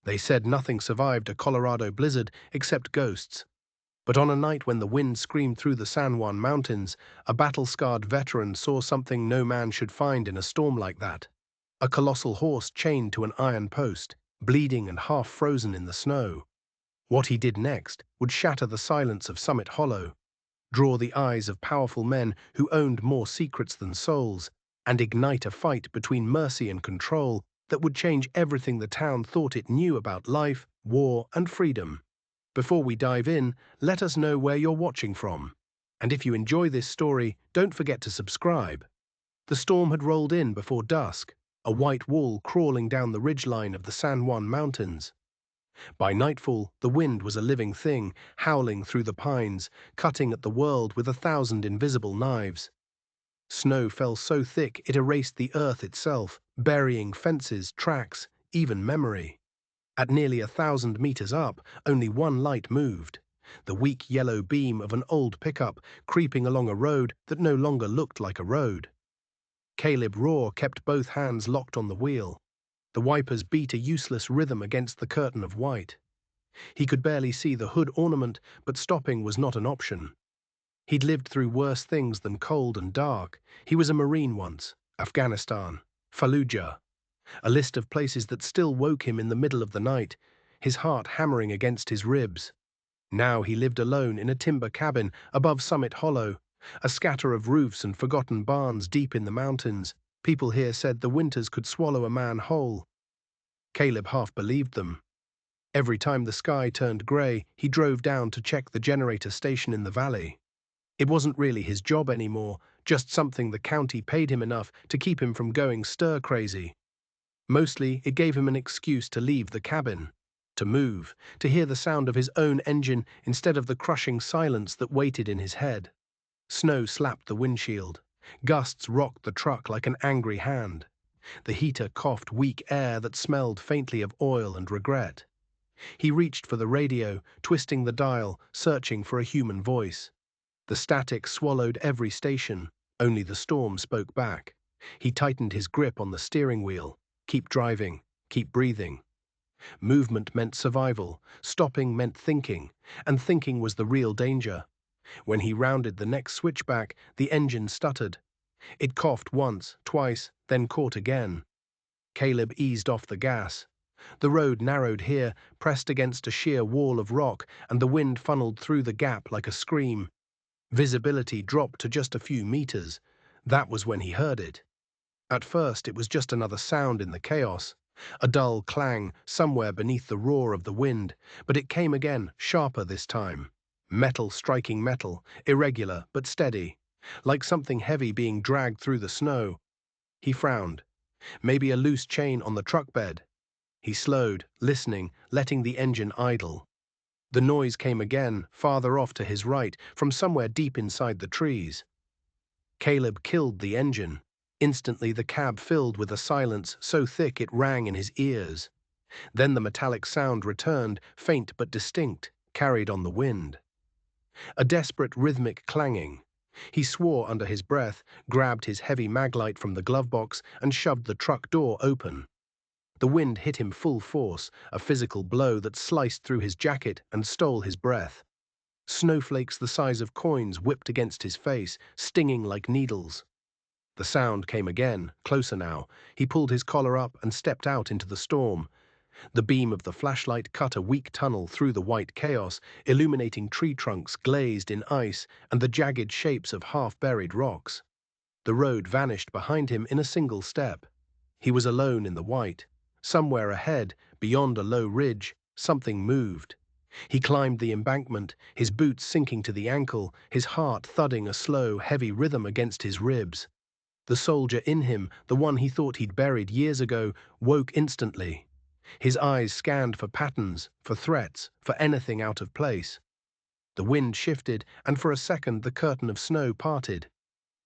They said nothing survived a Colorado blizzard except ghosts. But on a night when the wind screamed through the San Juan Mountains, a battle-scarred veteran saw something no man should find in a storm like that. A colossal horse chained to an iron post, bleeding and half frozen in the snow. What he did next would shatter the silence of Summit Hollow, draw the eyes of powerful men who owned more secrets than souls, and ignite a fight between mercy and control that would change everything the town thought it knew about life, war, and freedom. Before we dive in, let us know where you're watching from. And if you enjoy this story, don't forget to subscribe. The storm had rolled in before dusk, a white wall crawling down the ridgeline of the San Juan Mountains. By nightfall, the wind was a living thing, howling through the pines, cutting at the world with 1,000 invisible knives. Snow fell so thick it erased the earth itself, burying fences, tracks, even memory. At nearly 1,000 meters up, only one light moved, the weak yellow beam of an old pickup creeping along a road that no longer looked like a road. Caleb Rohr kept both hands locked on the wheel. The wipers beat a useless rhythm against the curtain of white. He could barely see the hood ornament, but stopping was not an option. He'd lived through worse things than cold and dark. He was a Marine once, Afghanistan, Fallujah, a list of places that still woke him in the middle of the night, his heart hammering against his ribs. Now he lived alone in a timber cabin above Summit Hollow, a scatter of roofs and forgotten barns deep in the mountains. People here said the winters could swallow a man whole. Caleb half believed them. Every time the sky turned grey, he drove down to check the generator station in the valley. It wasn't really his job anymore, just something the county paid him enough to keep him from going stir-crazy. Mostly, it gave him an excuse to leave the cabin, to move, to hear the sound of his own engine instead of the crushing silence that waited in his head. Snow slapped the windshield. Gusts rocked the truck like an angry hand. The heater coughed weak air that smelled faintly of oil and regret. He reached for the radio, twisting the dial, searching for a human voice. The static swallowed every station. Only the storm spoke back. He tightened his grip on the steering wheel. Keep driving. Keep breathing. Movement meant survival. Stopping meant thinking. And thinking was the real danger. When he rounded the next switchback, the engine stuttered. It coughed once, twice, then caught again. Caleb eased off the gas. The road narrowed here, pressed against a sheer wall of rock, and the wind funneled through the gap like a scream. Visibility dropped to just a few meters. That was when he heard it. At first, it was just another sound in the chaos, a dull clang somewhere beneath the roar of the wind, but it came again, sharper this time. Metal striking metal, irregular but steady, like something heavy being dragged through the snow. He frowned. Maybe a loose chain on the truck bed. He slowed, listening, letting the engine idle. The noise came again, farther off to his right, from somewhere deep inside the trees. Caleb killed the engine. Instantly the cab filled with a silence so thick it rang in his ears. Then the metallic sound returned, faint but distinct, carried on the wind. A desperate rhythmic clanging. He swore under his breath, grabbed his heavy maglite from the glove box, and shoved the truck door open. The wind hit him full force, a physical blow that sliced through his jacket and stole his breath. Snowflakes the size of coins whipped against his face, stinging like needles. The sound came again, closer now. He pulled his collar up and stepped out into the storm. The beam of the flashlight cut a weak tunnel through the white chaos, illuminating tree trunks glazed in ice and the jagged shapes of half-buried rocks. The road vanished behind him in a single step. He was alone in the white. Somewhere ahead, beyond a low ridge, something moved. He climbed the embankment, his boots sinking to the ankle, his heart thudding a slow, heavy rhythm against his ribs. The soldier in him, the one he thought he'd buried years ago, woke instantly. His eyes scanned for patterns, for threats, for anything out of place. The wind shifted, and for a second the curtain of snow parted.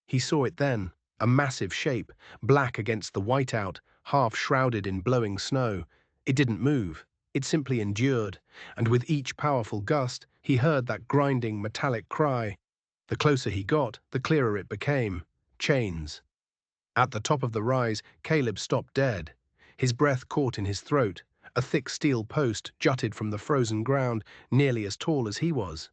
He saw it then, a massive shape, black against the whiteout, half shrouded in blowing snow. It didn't move. It simply endured, and with each powerful gust, he heard that grinding metallic cry. The closer he got, the clearer it became. Chains. At the top of the rise, Caleb stopped dead. His breath caught in his throat. A thick steel post jutted from the frozen ground, nearly as tall as he was,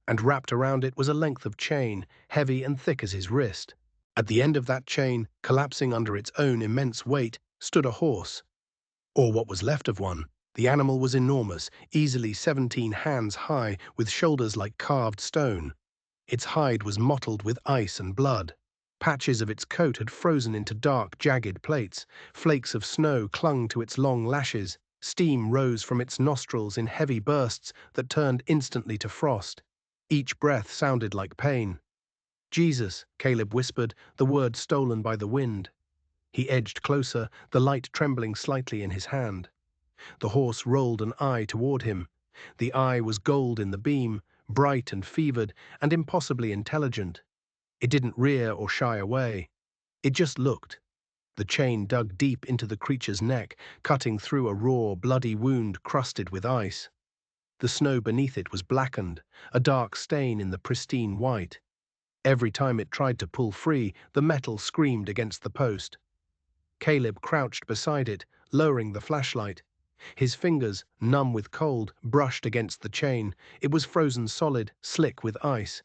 and wrapped around it was a length of chain, heavy and thick as his wrist. At the end of that chain, collapsing under its own immense weight, stood a horse, or what was left of one. The animal was enormous, easily 17 hands high, with shoulders like carved stone. Its hide was mottled with ice and blood. Patches of its coat had frozen into dark, jagged plates. Flakes of snow clung to its long lashes. Steam rose from its nostrils in heavy bursts that turned instantly to frost. Each breath sounded like pain. "Jesus," Caleb whispered, the word stolen by the wind. He edged closer, the light trembling slightly in his hand. The horse rolled an eye toward him. The eye was gold in the beam, bright and fevered, and impossibly intelligent. It didn't rear or shy away. It just looked. The chain dug deep into the creature's neck, cutting through a raw, bloody wound crusted with ice. The snow beneath it was blackened, a dark stain in the pristine white. Every time it tried to pull free, the metal screamed against the post. Caleb crouched beside it, lowering the flashlight. His fingers, numb with cold, brushed against the chain. It was frozen solid, slick with ice.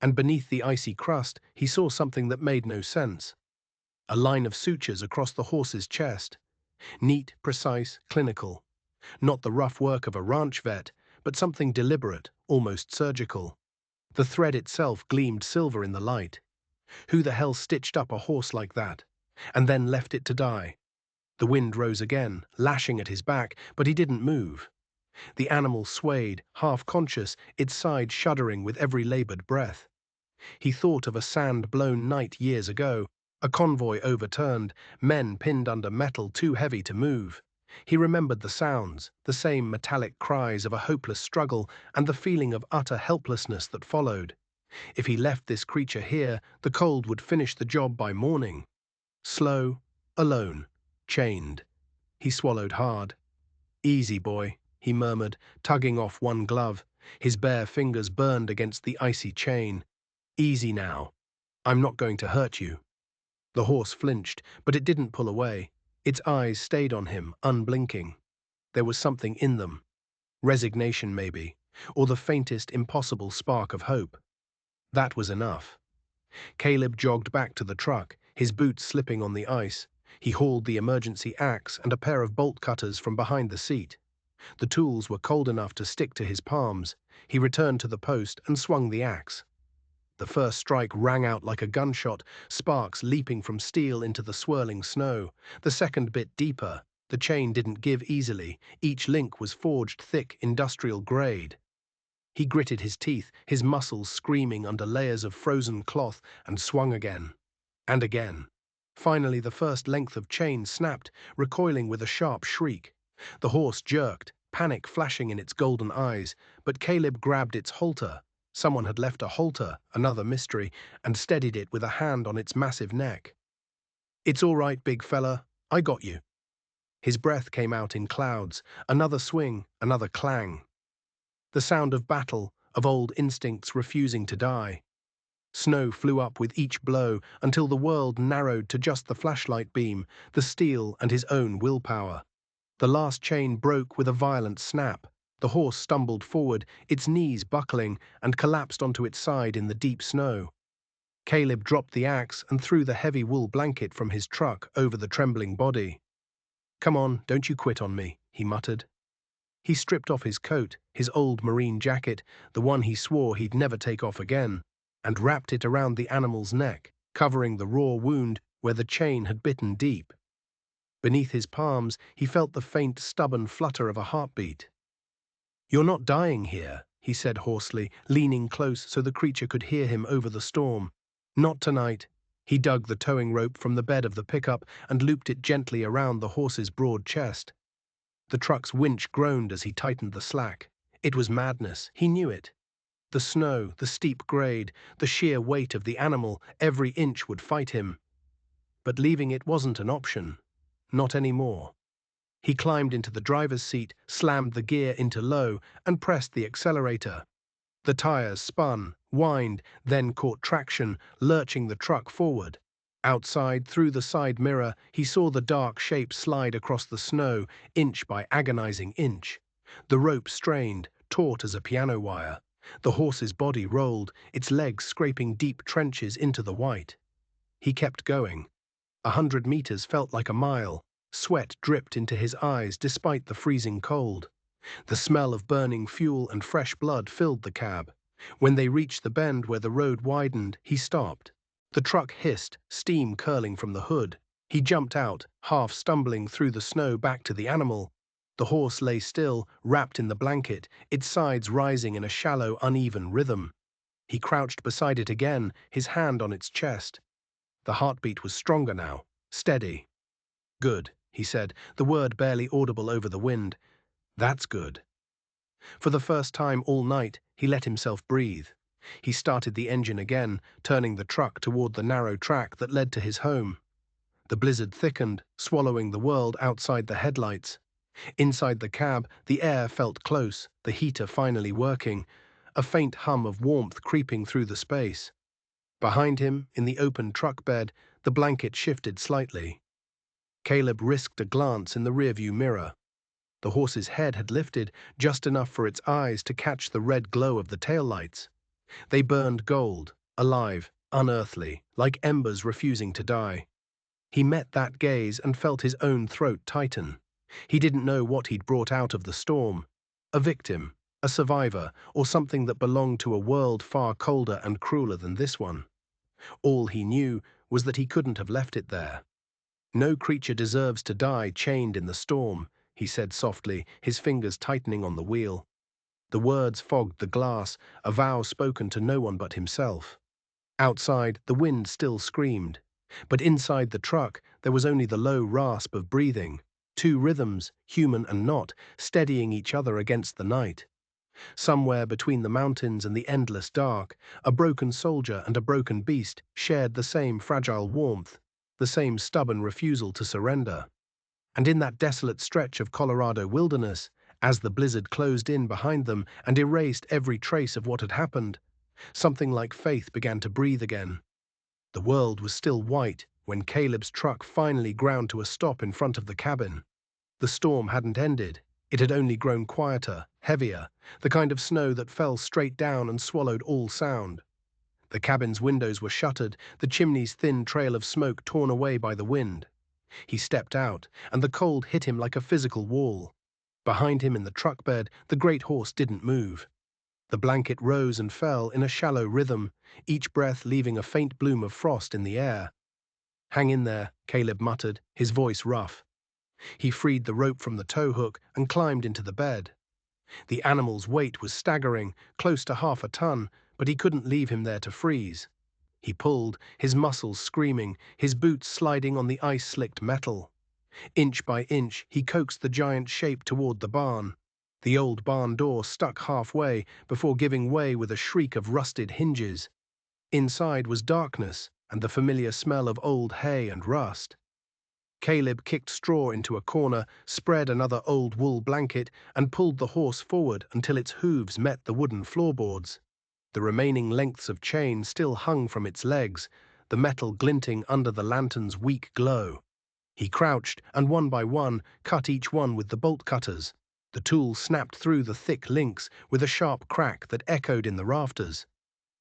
And beneath the icy crust, he saw something that made no sense. A line of sutures across the horse's chest. Neat, precise, clinical. Not the rough work of a ranch vet, but something deliberate, almost surgical. The thread itself gleamed silver in the light. Who the hell stitched up a horse like that, and then left it to die? The wind rose again, lashing at his back, but he didn't move. The animal swayed, half-conscious, its side shuddering with every labored breath. He thought of a sand-blown night years ago, a convoy overturned, men pinned under metal too heavy to move. He remembered the sounds, the same metallic cries of a hopeless struggle, and the feeling of utter helplessness that followed. If he left this creature here, the cold would finish the job by morning. Slow, alone, chained. He swallowed hard. "Easy, boy," he murmured, tugging off one glove. His bare fingers burned against the icy chain. "Easy now. I'm not going to hurt you." The horse flinched, but it didn't pull away. Its eyes stayed on him, unblinking. There was something in them. Resignation, maybe, or the faintest impossible spark of hope. That was enough. Caleb jogged back to the truck, his boots slipping on the ice. He hauled the emergency axe and a pair of bolt cutters from behind the seat. The tools were cold enough to stick to his palms. He returned to the post and swung the axe. The first strike rang out like a gunshot, sparks leaping from steel into the swirling snow. The second bit deeper. The chain didn't give easily. Each link was forged thick, industrial grade. He gritted his teeth, his muscles screaming under layers of frozen cloth, and swung again. And again. Finally, the first length of chain snapped, recoiling with a sharp shriek. The horse jerked, panic flashing in its golden eyes, but Caleb grabbed its halter. Someone had left a halter, another mystery, and steadied it with a hand on its massive neck. "It's all right, big fella. I got you." His breath came out in clouds. Another swing, another clang. The sound of battle, of old instincts refusing to die. Snow flew up with each blow until the world narrowed to just the flashlight beam, the steel, and his own willpower. The last chain broke with a violent snap. The horse stumbled forward, its knees buckling, and collapsed onto its side in the deep snow. Caleb dropped the axe and threw the heavy wool blanket from his truck over the trembling body. "Come on, don't you quit on me," he muttered. He stripped off his coat, his old marine jacket, the one he swore he'd never take off again, and wrapped it around the animal's neck, covering the raw wound where the chain had bitten deep. Beneath his palms, he felt the faint, stubborn flutter of a heartbeat. "You're not dying here," he said hoarsely, leaning close so the creature could hear him over the storm. "Not tonight." He dug the towing rope from the bed of the pickup and looped it gently around the horse's broad chest. The truck's winch groaned as he tightened the slack. It was madness, he knew it. The snow, the steep grade, the sheer weight of the animal, every inch would fight him. But leaving it wasn't an option. Not anymore. He climbed into the driver's seat, slammed the gear into low, and pressed the accelerator. The tires spun, whined, then caught traction, lurching the truck forward. Outside, through the side mirror, he saw the dark shape slide across the snow, inch by agonizing inch. The rope strained, taut as a piano wire. The horse's body rolled, its legs scraping deep trenches into the white. He kept going. 100 meters felt like a mile. Sweat dripped into his eyes despite the freezing cold. The smell of burning fuel and fresh blood filled the cab. When they reached the bend where the road widened, he stopped. The truck hissed, steam curling from the hood. He jumped out, half stumbling through the snow back to the animal. The horse lay still, wrapped in the blanket, its sides rising in a shallow, uneven rhythm. He crouched beside it again, his hand on its chest. The heartbeat was stronger now, steady. "Good," he said, the word barely audible over the wind. "That's good." For the first time all night, he let himself breathe. He started the engine again, turning the truck toward the narrow track that led to his home. The blizzard thickened, swallowing the world outside the headlights. Inside the cab, the air felt close, the heater finally working, a faint hum of warmth creeping through the space. Behind him, in the open truck bed, the blanket shifted slightly. Caleb risked a glance in the rearview mirror. The horse's head had lifted, just enough for its eyes to catch the red glow of the taillights. They burned gold, alive, unearthly, like embers refusing to die. He met that gaze and felt his own throat tighten. He didn't know what he'd brought out of the storm. A victim, a survivor, or something that belonged to a world far colder and crueler than this one. All he knew was that he couldn't have left it there. "No creature deserves to die chained in the storm," he said softly, his fingers tightening on the wheel. The words fogged the glass, a vow spoken to no one but himself. Outside, the wind still screamed. But inside the truck, there was only the low rasp of breathing. Two rhythms, human and not, steadying each other against the night. Somewhere between the mountains and the endless dark, a broken soldier and a broken beast shared the same fragile warmth, the same stubborn refusal to surrender. And in that desolate stretch of Colorado wilderness, as the blizzard closed in behind them and erased every trace of what had happened, something like faith began to breathe again. The world was still white when Caleb's truck finally ground to a stop in front of the cabin. The storm hadn't ended. It had only grown quieter, heavier, the kind of snow that fell straight down and swallowed all sound. The cabin's windows were shuttered, the chimney's thin trail of smoke torn away by the wind. He stepped out, and the cold hit him like a physical wall. Behind him in the truck bed, the great horse didn't move. The blanket rose and fell in a shallow rhythm, each breath leaving a faint bloom of frost in the air. "Hang in there," Caleb muttered, his voice rough. He freed the rope from the tow hook and climbed into the bed. The animal's weight was staggering, close to half a ton, but he couldn't leave him there to freeze. He pulled, his muscles screaming, his boots sliding on the ice-slicked metal. Inch by inch, he coaxed the giant shape toward the barn. The old barn door stuck halfway before giving way with a shriek of rusted hinges. Inside was darkness and the familiar smell of old hay and rust. Caleb kicked straw into a corner, spread another old wool blanket, and pulled the horse forward until its hooves met the wooden floorboards. The remaining lengths of chain still hung from its legs, the metal glinting under the lantern's weak glow. He crouched and one by one cut each one with the bolt cutters. The tool snapped through the thick links with a sharp crack that echoed in the rafters.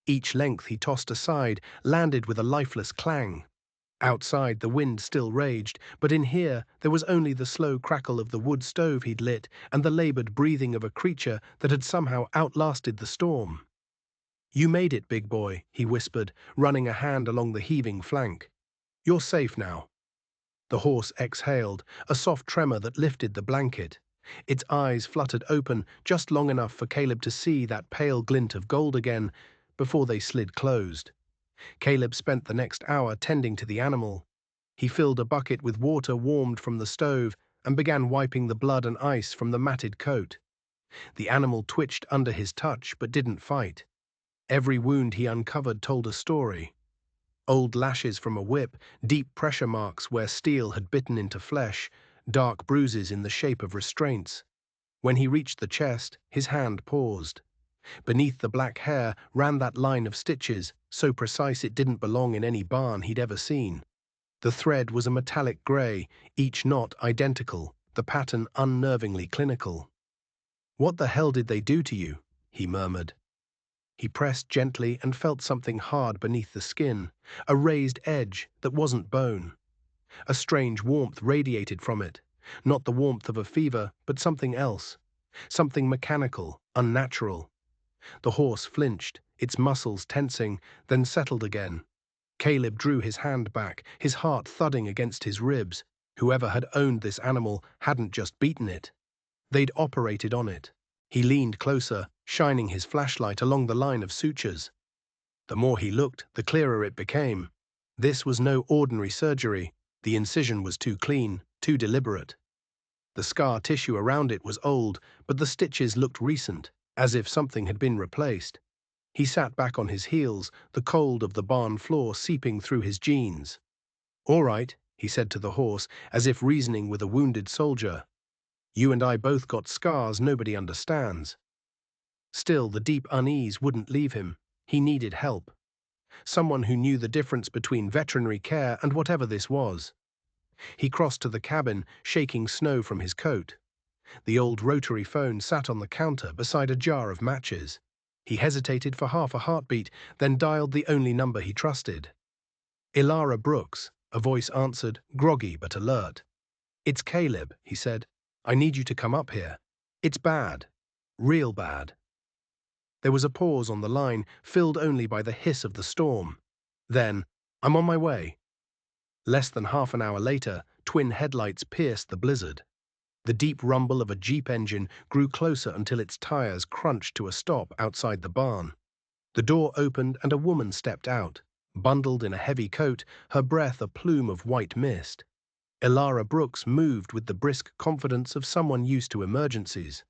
Each length he tossed aside landed with a lifeless clang. Outside, the wind still raged, but in here there was only the slow crackle of the wood stove he'd lit and the labored breathing of a creature that had somehow outlasted the storm. "You made it, big boy," he whispered, running a hand along the heaving flank. "You're safe now." The horse exhaled, a soft tremor that lifted the blanket. Its eyes fluttered open just long enough for Caleb to see that pale glint of gold again before they slid closed. Caleb spent the next hour tending to the animal. He filled a bucket with water warmed from the stove and began wiping the blood and ice from the matted coat. The animal twitched under his touch but didn't fight. Every wound he uncovered told a story. Old lashes from a whip, deep pressure marks where steel had bitten into flesh, dark bruises in the shape of restraints. When he reached the chest, his hand paused. Beneath the black hair ran that line of stitches, so precise it didn't belong in any barn he'd ever seen. The thread was a metallic grey, each knot identical, the pattern unnervingly clinical. "What the hell did they do to you?" he murmured. He pressed gently and felt something hard beneath the skin, a raised edge that wasn't bone. A strange warmth radiated from it, not the warmth of a fever, but something else, something mechanical, unnatural. The horse flinched, its muscles tensing, then settled again. Caleb drew his hand back, his heart thudding against his ribs. Whoever had owned this animal hadn't just beaten it. They'd operated on it. He leaned closer, shining his flashlight along the line of sutures. The more he looked, the clearer it became. This was no ordinary surgery. The incision was too clean, too deliberate. The scar tissue around it was old, but the stitches looked recent, as if something had been replaced. He sat back on his heels, the cold of the barn floor seeping through his jeans. "All right," he said to the horse, as if reasoning with a wounded soldier. "You and I both got scars nobody understands." Still, the deep unease wouldn't leave him. He needed help. Someone who knew the difference between veterinary care and whatever this was. He crossed to the cabin, shaking snow from his coat. The old rotary phone sat on the counter beside a jar of matches. He hesitated for half a heartbeat, then dialed the only number he trusted. "Ilara Brooks," a voice answered, groggy but alert. "It's Caleb," he said. "I need you to come up here. It's bad. Real bad." There was a pause on the line, filled only by the hiss of the storm. Then, "I'm on my way." Less than half an hour later, twin headlights pierced the blizzard. The deep rumble of a Jeep engine grew closer until its tires crunched to a stop outside the barn. The door opened and a woman stepped out, bundled in a heavy coat, her breath a plume of white mist. Ilara Brooks moved with the brisk confidence of someone used to emergencies.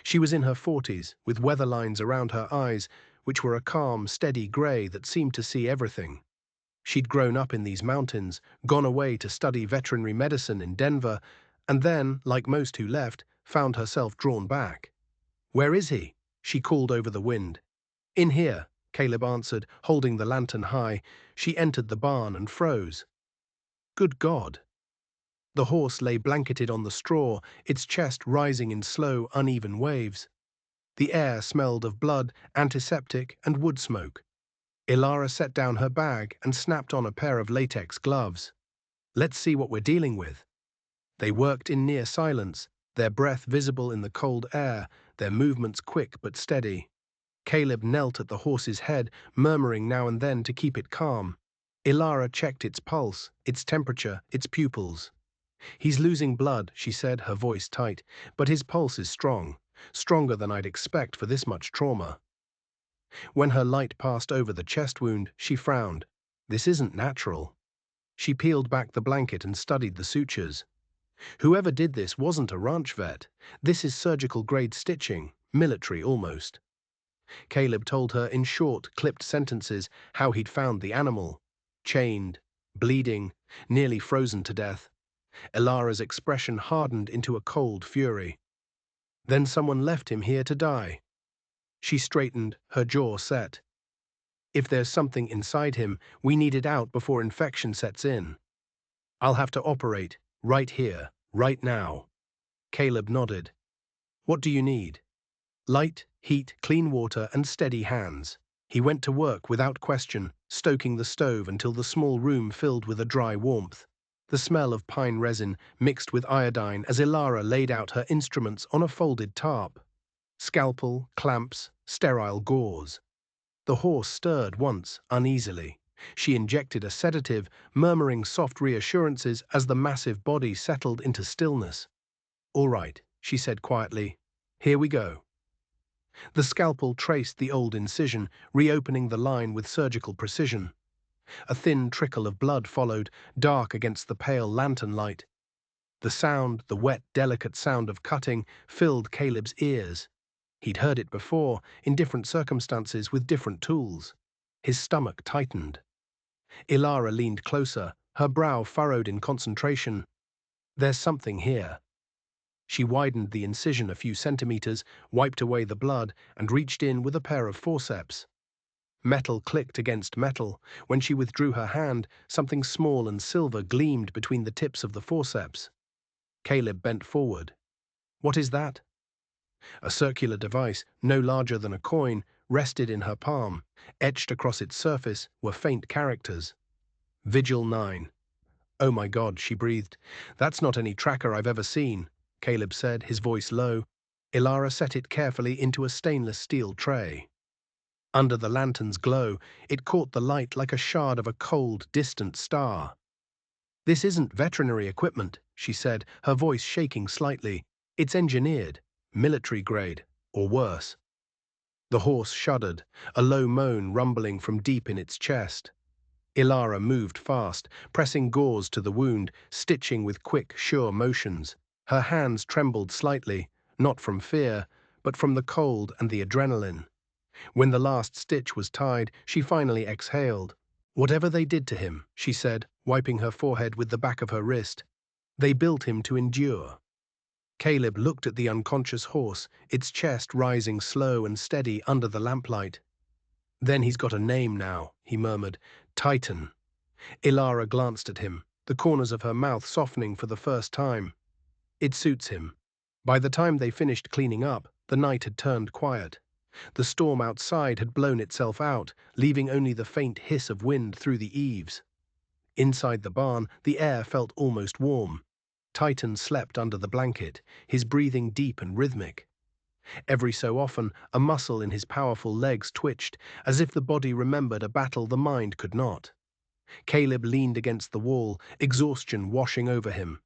She was in her 40s, with weather lines around her eyes, which were a calm, steady grey that seemed to see everything. She'd grown up in these mountains, gone away to study veterinary medicine in Denver, and then, like most who left, found herself drawn back. "Where is he?" she called over the wind. "In here," Caleb answered, holding the lantern high. She entered the barn and froze. Good God! The horse lay blanketed on the straw, its chest rising in slow, uneven waves. The air smelled of blood, antiseptic, and wood smoke. Ilara set down her bag and snapped on a pair of latex gloves. "Let's see what we're dealing with." They worked in near silence, their breath visible in the cold air, their movements quick but steady. Caleb knelt at the horse's head, murmuring now and then to keep it calm. Ilara checked its pulse, its temperature, its pupils. "He's losing blood," she said, her voice tight, "but his pulse is strong, stronger than I'd expect for this much trauma." When her light passed over the chest wound, she frowned. "This isn't natural." She peeled back the blanket and studied the sutures. "Whoever did this wasn't a ranch vet. This is surgical-grade stitching, military almost." Caleb told her in short, clipped sentences how he'd found the animal. Chained, bleeding, nearly frozen to death. Ilara's expression hardened into a cold fury. "Then someone left him here to die." She straightened, her jaw set. "If there's something inside him, we need it out before infection sets in. I'll have to operate, right here, right now." Caleb nodded. "What do you need?" "Light, heat, clean water, and steady hands." He went to work without question, stoking the stove until the small room filled with a dry warmth. The smell of pine resin mixed with iodine as Ilara laid out her instruments on a folded tarp. Scalpel, clamps, sterile gauze. The horse stirred once, uneasily. She injected a sedative, murmuring soft reassurances as the massive body settled into stillness. "All right," she said quietly. "Here we go." The scalpel traced the old incision, reopening the line with surgical precision. A thin trickle of blood followed, dark against the pale lantern light. The sound, the wet, delicate sound of cutting, filled Caleb's ears. He'd heard it before, in different circumstances with different tools. His stomach tightened. Ilara leaned closer, her brow furrowed in concentration. "There's something here." She widened the incision a few centimeters, wiped away the blood, and reached in with a pair of forceps. Metal clicked against metal. When she withdrew her hand, something small and silver gleamed between the tips of the forceps. Caleb bent forward. "What is that?" A circular device, no larger than a coin, rested in her palm. Etched across its surface were faint characters. Vigil 9. "Oh my God," she breathed. "That's not any tracker I've ever seen," Caleb said, his voice low. Ilara set it carefully into a stainless steel tray. Under the lantern's glow, it caught the light like a shard of a cold, distant star. "This isn't veterinary equipment," she said, her voice shaking slightly. "It's engineered, military grade, or worse." The horse shuddered, a low moan rumbling from deep in its chest. Ilara moved fast, pressing gauze to the wound, stitching with quick, sure motions. Her hands trembled slightly, not from fear, but from the cold and the adrenaline. When the last stitch was tied, she finally exhaled. "Whatever they did to him," she said, wiping her forehead with the back of her wrist, "they built him to endure." Caleb looked at the unconscious horse, its chest rising slow and steady under the lamplight. "Then he's got a name now," he murmured. "Titan." Ilara glanced at him, the corners of her mouth softening for the first time. "It suits him." By the time they finished cleaning up, the night had turned quiet. The storm outside had blown itself out, leaving only the faint hiss of wind through the eaves. Inside the barn, the air felt almost warm. Titan slept under the blanket, his breathing deep and rhythmic. Every so often, a muscle in his powerful legs twitched, as if the body remembered a battle the mind could not. Caleb leaned against the wall, exhaustion washing over him.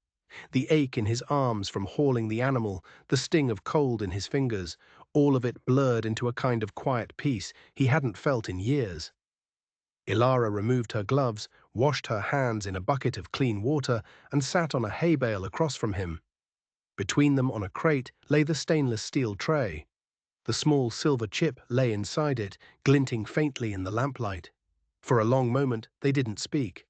The ache in his arms from hauling the animal, the sting of cold in his fingers, all of it blurred into a kind of quiet peace he hadn't felt in years. Ilara removed her gloves, washed her hands in a bucket of clean water, and sat on a hay bale across from him. Between them on a crate lay the stainless steel tray. The small silver chip lay inside it, glinting faintly in the lamplight. For a long moment they didn't speak.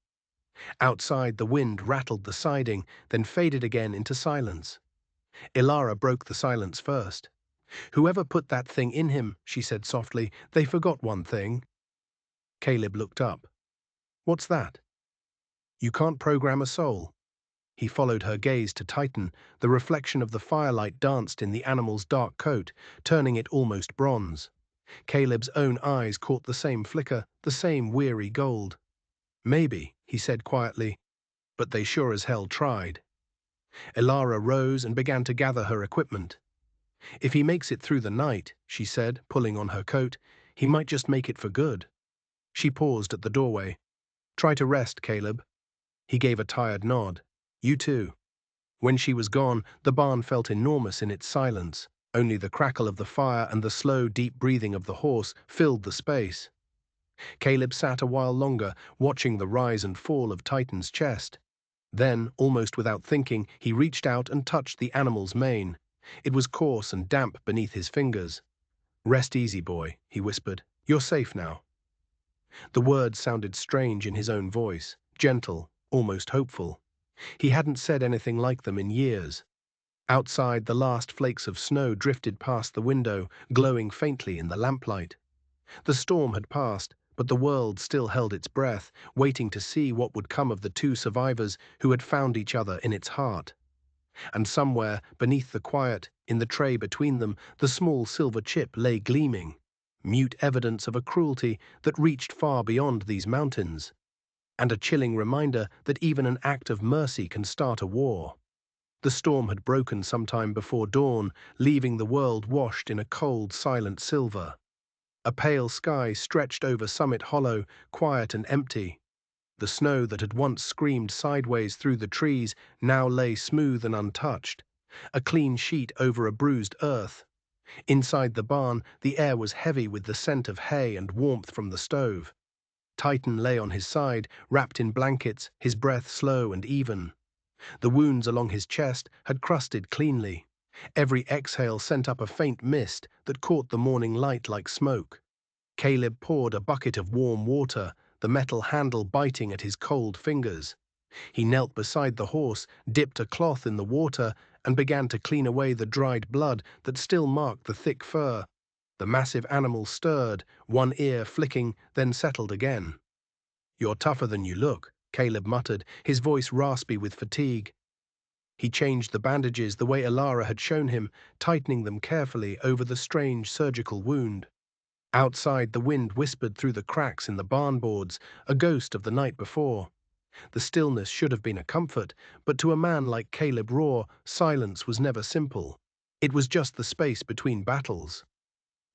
Outside, the wind rattled the siding, then faded again into silence. Ilara broke the silence first. "Whoever put that thing in him," she said softly, "they forgot one thing." Caleb looked up. "What's that?" "You can't program a soul." He followed her gaze to Titan. The reflection of the firelight danced in the animal's dark coat, turning it almost bronze. Caleb's own eyes caught the same flicker, the same weary gold. "Maybe," he said quietly, "but they sure as hell tried." Ilara rose and began to gather her equipment. "If he makes it through the night," she said, pulling on her coat, "he might just make it for good." She paused at the doorway. "Try to rest, Caleb." He gave a tired nod. "You too." When she was gone, the barn felt enormous in its silence. Only the crackle of the fire and the slow, deep breathing of the horse filled the space. Caleb sat a while longer, watching the rise and fall of Titan's chest. Then, almost without thinking, he reached out and touched the animal's mane. It was coarse and damp beneath his fingers. "Rest easy, boy," he whispered. "You're safe now." The words sounded strange in his own voice, gentle, almost hopeful. He hadn't said anything like them in years. Outside, the last flakes of snow drifted past the window, glowing faintly in the lamplight. The storm had passed, but the world still held its breath, waiting to see what would come of the two survivors who had found each other in its heart. And somewhere, beneath the quiet, in the tray between them, the small silver chip lay gleaming, mute evidence of a cruelty that reached far beyond these mountains, and a chilling reminder that even an act of mercy can start a war. The storm had broken sometime before dawn, leaving the world washed in a cold, silent silver. A pale sky stretched over Summit Hollow, quiet and empty. The snow that had once screamed sideways through the trees now lay smooth and untouched, a clean sheet over a bruised earth. Inside the barn, the air was heavy with the scent of hay and warmth from the stove. Titan lay on his side, wrapped in blankets, his breath slow and even. The wounds along his chest had crusted cleanly. Every exhale sent up a faint mist that caught the morning light like smoke. Caleb poured a bucket of warm water, the metal handle biting at his cold fingers. He knelt beside the horse, dipped a cloth in the water, and began to clean away the dried blood that still marked the thick fur. The massive animal stirred, one ear flicking, then settled again. "You're tougher than you look," Caleb muttered, his voice raspy with fatigue. He changed the bandages the way Alara had shown him, tightening them carefully over the strange surgical wound. Outside, the wind whispered through the cracks in the barn boards, a ghost of the night before. The stillness should have been a comfort, but to a man like Caleb Raw, silence was never simple. It was just the space between battles.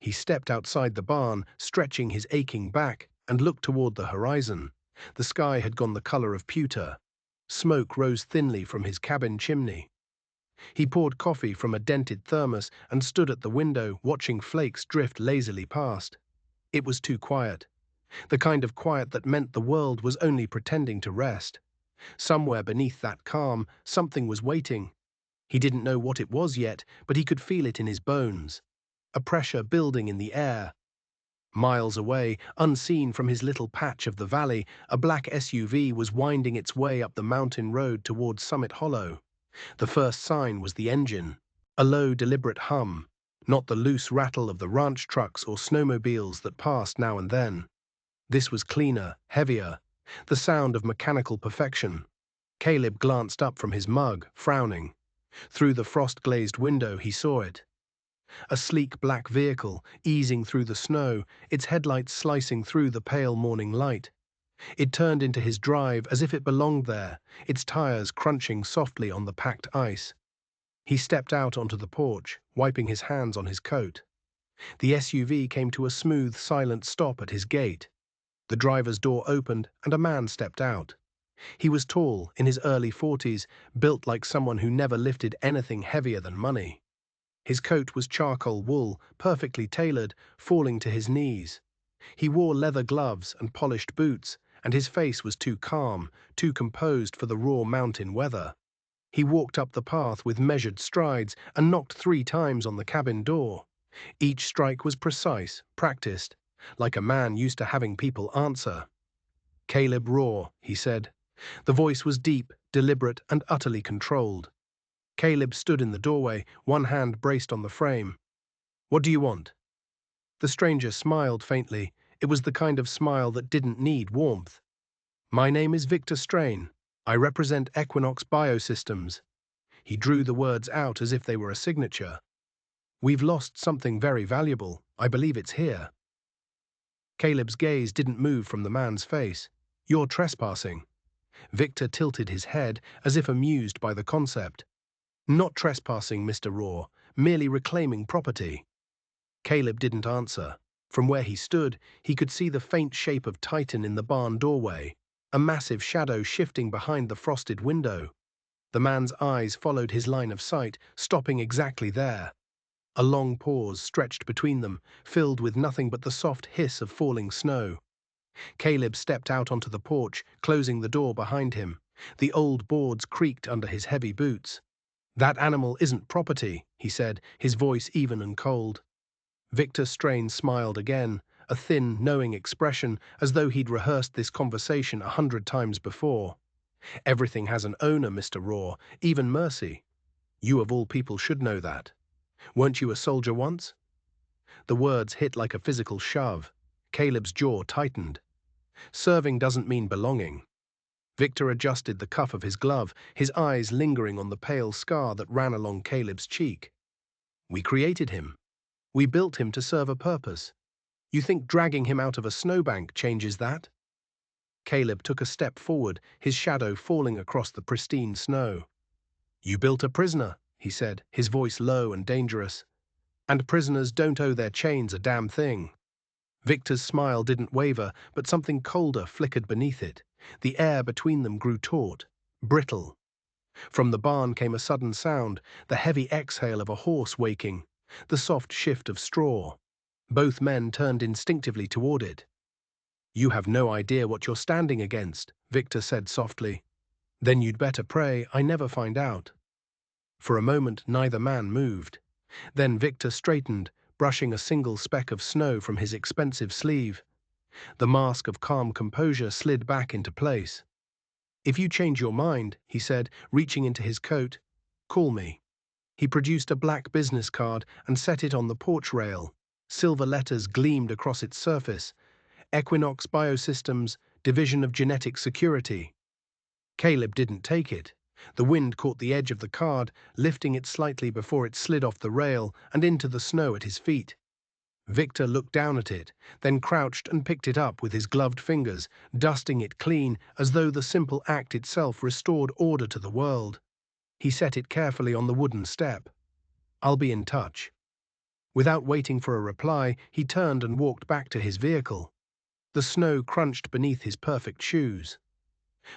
He stepped outside the barn, stretching his aching back, and looked toward the horizon. The sky had gone the color of pewter. Smoke rose thinly from his cabin chimney. He poured coffee from a dented thermos and stood at the window, watching flakes drift lazily past. It was too quiet. The kind of quiet that meant the world was only pretending to rest. Somewhere beneath that calm, something was waiting. He didn't know what it was yet, but he could feel it in his bones. A pressure building in the air. Miles away, unseen from his little patch of the valley, a black SUV was winding its way up the mountain road towards Summit Hollow. The first sign was the engine. A low, deliberate hum, not the loose rattle of the ranch trucks or snowmobiles that passed now and then. This was cleaner, heavier, the sound of mechanical perfection. Caleb glanced up from his mug, frowning. Through the frost-glazed window he saw it. A sleek black vehicle, easing through the snow, its headlights slicing through the pale morning light. It turned into his drive as if it belonged there, its tires crunching softly on the packed ice. He stepped out onto the porch, wiping his hands on his coat. The SUV came to a smooth, silent stop at his gate. The driver's door opened and a man stepped out. He was tall, in his early 40s, built like someone who never lifted anything heavier than money. His coat was charcoal wool, perfectly tailored, falling to his knees. He wore leather gloves and polished boots, and his face was too calm, too composed for the raw mountain weather. He walked up the path with measured strides and knocked 3 times on the cabin door. Each strike was precise, practiced, like a man used to having people answer. "Caleb Raw," he said. The voice was deep, deliberate, and utterly controlled. Caleb stood in the doorway, one hand braced on the frame. "What do you want?" The stranger smiled faintly. It was the kind of smile that didn't need warmth. "My name is Victor Strain. I represent Equinox Biosystems." He drew the words out as if they were a signature. "We've lost something very valuable. I believe it's here." Caleb's gaze didn't move from the man's face. "You're trespassing." Victor tilted his head as if amused by the concept. "Not trespassing, Mr. Raw, merely reclaiming property." Caleb didn't answer. From where he stood, he could see the faint shape of Titan in the barn doorway, a massive shadow shifting behind the frosted window. The man's eyes followed his line of sight, stopping exactly there. A long pause stretched between them, filled with nothing but the soft hiss of falling snow. Caleb stepped out onto the porch, closing the door behind him. The old boards creaked under his heavy boots. "That animal isn't property," he said, his voice even and cold. Victor Strain smiled again, a thin, knowing expression, as though he'd rehearsed this conversation 100 times before. "Everything has an owner, Mr. Raw, even mercy. You of all people should know that. Weren't you a soldier once?" The words hit like a physical shove. Caleb's jaw tightened. "Serving doesn't mean belonging." Victor adjusted the cuff of his glove, his eyes lingering on the pale scar that ran along Caleb's cheek. "We created him. We built him to serve a purpose. You think dragging him out of a snowbank changes that?" Caleb took a step forward, his shadow falling across the pristine snow. "You built a prisoner," he said, his voice low and dangerous. "And prisoners don't owe their chains a damn thing." Victor's smile didn't waver, but something colder flickered beneath it. The air between them grew taut, brittle. From the barn came a sudden sound, the heavy exhale of a horse waking, the soft shift of straw. Both men turned instinctively toward it. "You have no idea what you're standing against," Victor said softly. "Then you'd better pray I never find out." For a moment neither man moved. Then Victor straightened, brushing a single speck of snow from his expensive sleeve. The mask of calm composure slid back into place. "If you change your mind," he said, reaching into his coat, "call me." He produced a black business card and set it on the porch rail. Silver letters gleamed across its surface. Equinox Biosystems, Division of Genetic Security. Caleb didn't take it. The wind caught the edge of the card, lifting it slightly before it slid off the rail and into the snow at his feet. Victor looked down at it, then crouched and picked it up with his gloved fingers, dusting it clean as though the simple act itself restored order to the world. He set it carefully on the wooden step. "I'll be in touch." Without waiting for a reply, he turned and walked back to his vehicle. The snow crunched beneath his perfect shoes.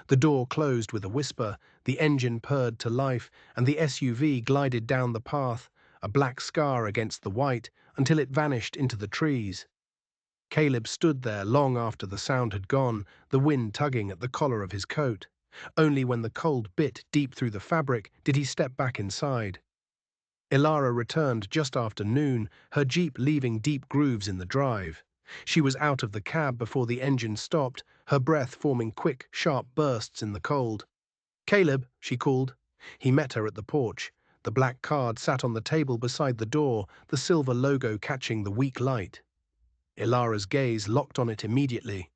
The door closed with a whisper, the engine purred to life, and the SUV glided down the path, a black scar against the white, until it vanished into the trees. Caleb stood there long after the sound had gone, the wind tugging at the collar of his coat. Only when the cold bit deep through the fabric did he step back inside. Ilara returned just after noon, her Jeep leaving deep grooves in the drive. She was out of the cab before the engine stopped, her breath forming quick, sharp bursts in the cold. "Caleb," she called. He met her at the porch. The black card sat on the table beside the door, the silver logo catching the weak light. Ilara's gaze locked on it immediately.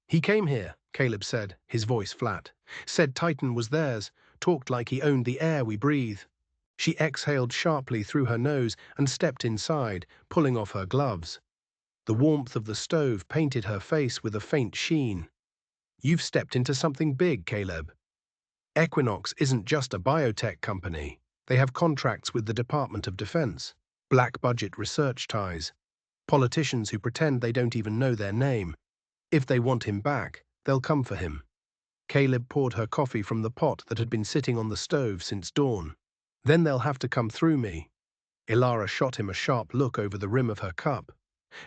"He came here," Caleb said, his voice flat. "Said Titan was theirs, talked like he owned the air we breathe." She exhaled sharply through her nose and stepped inside, pulling off her gloves. The warmth of the stove painted her face with a faint sheen. "You've stepped into something big, Caleb. Equinox isn't just a biotech company. They have contracts with the Department of Defense, black budget research ties, politicians who pretend they don't even know their name. If they want him back, they'll come for him." Caleb poured her coffee from the pot that had been sitting on the stove since dawn. "Then they'll have to come through me." Ilara shot him a sharp look over the rim of her cup.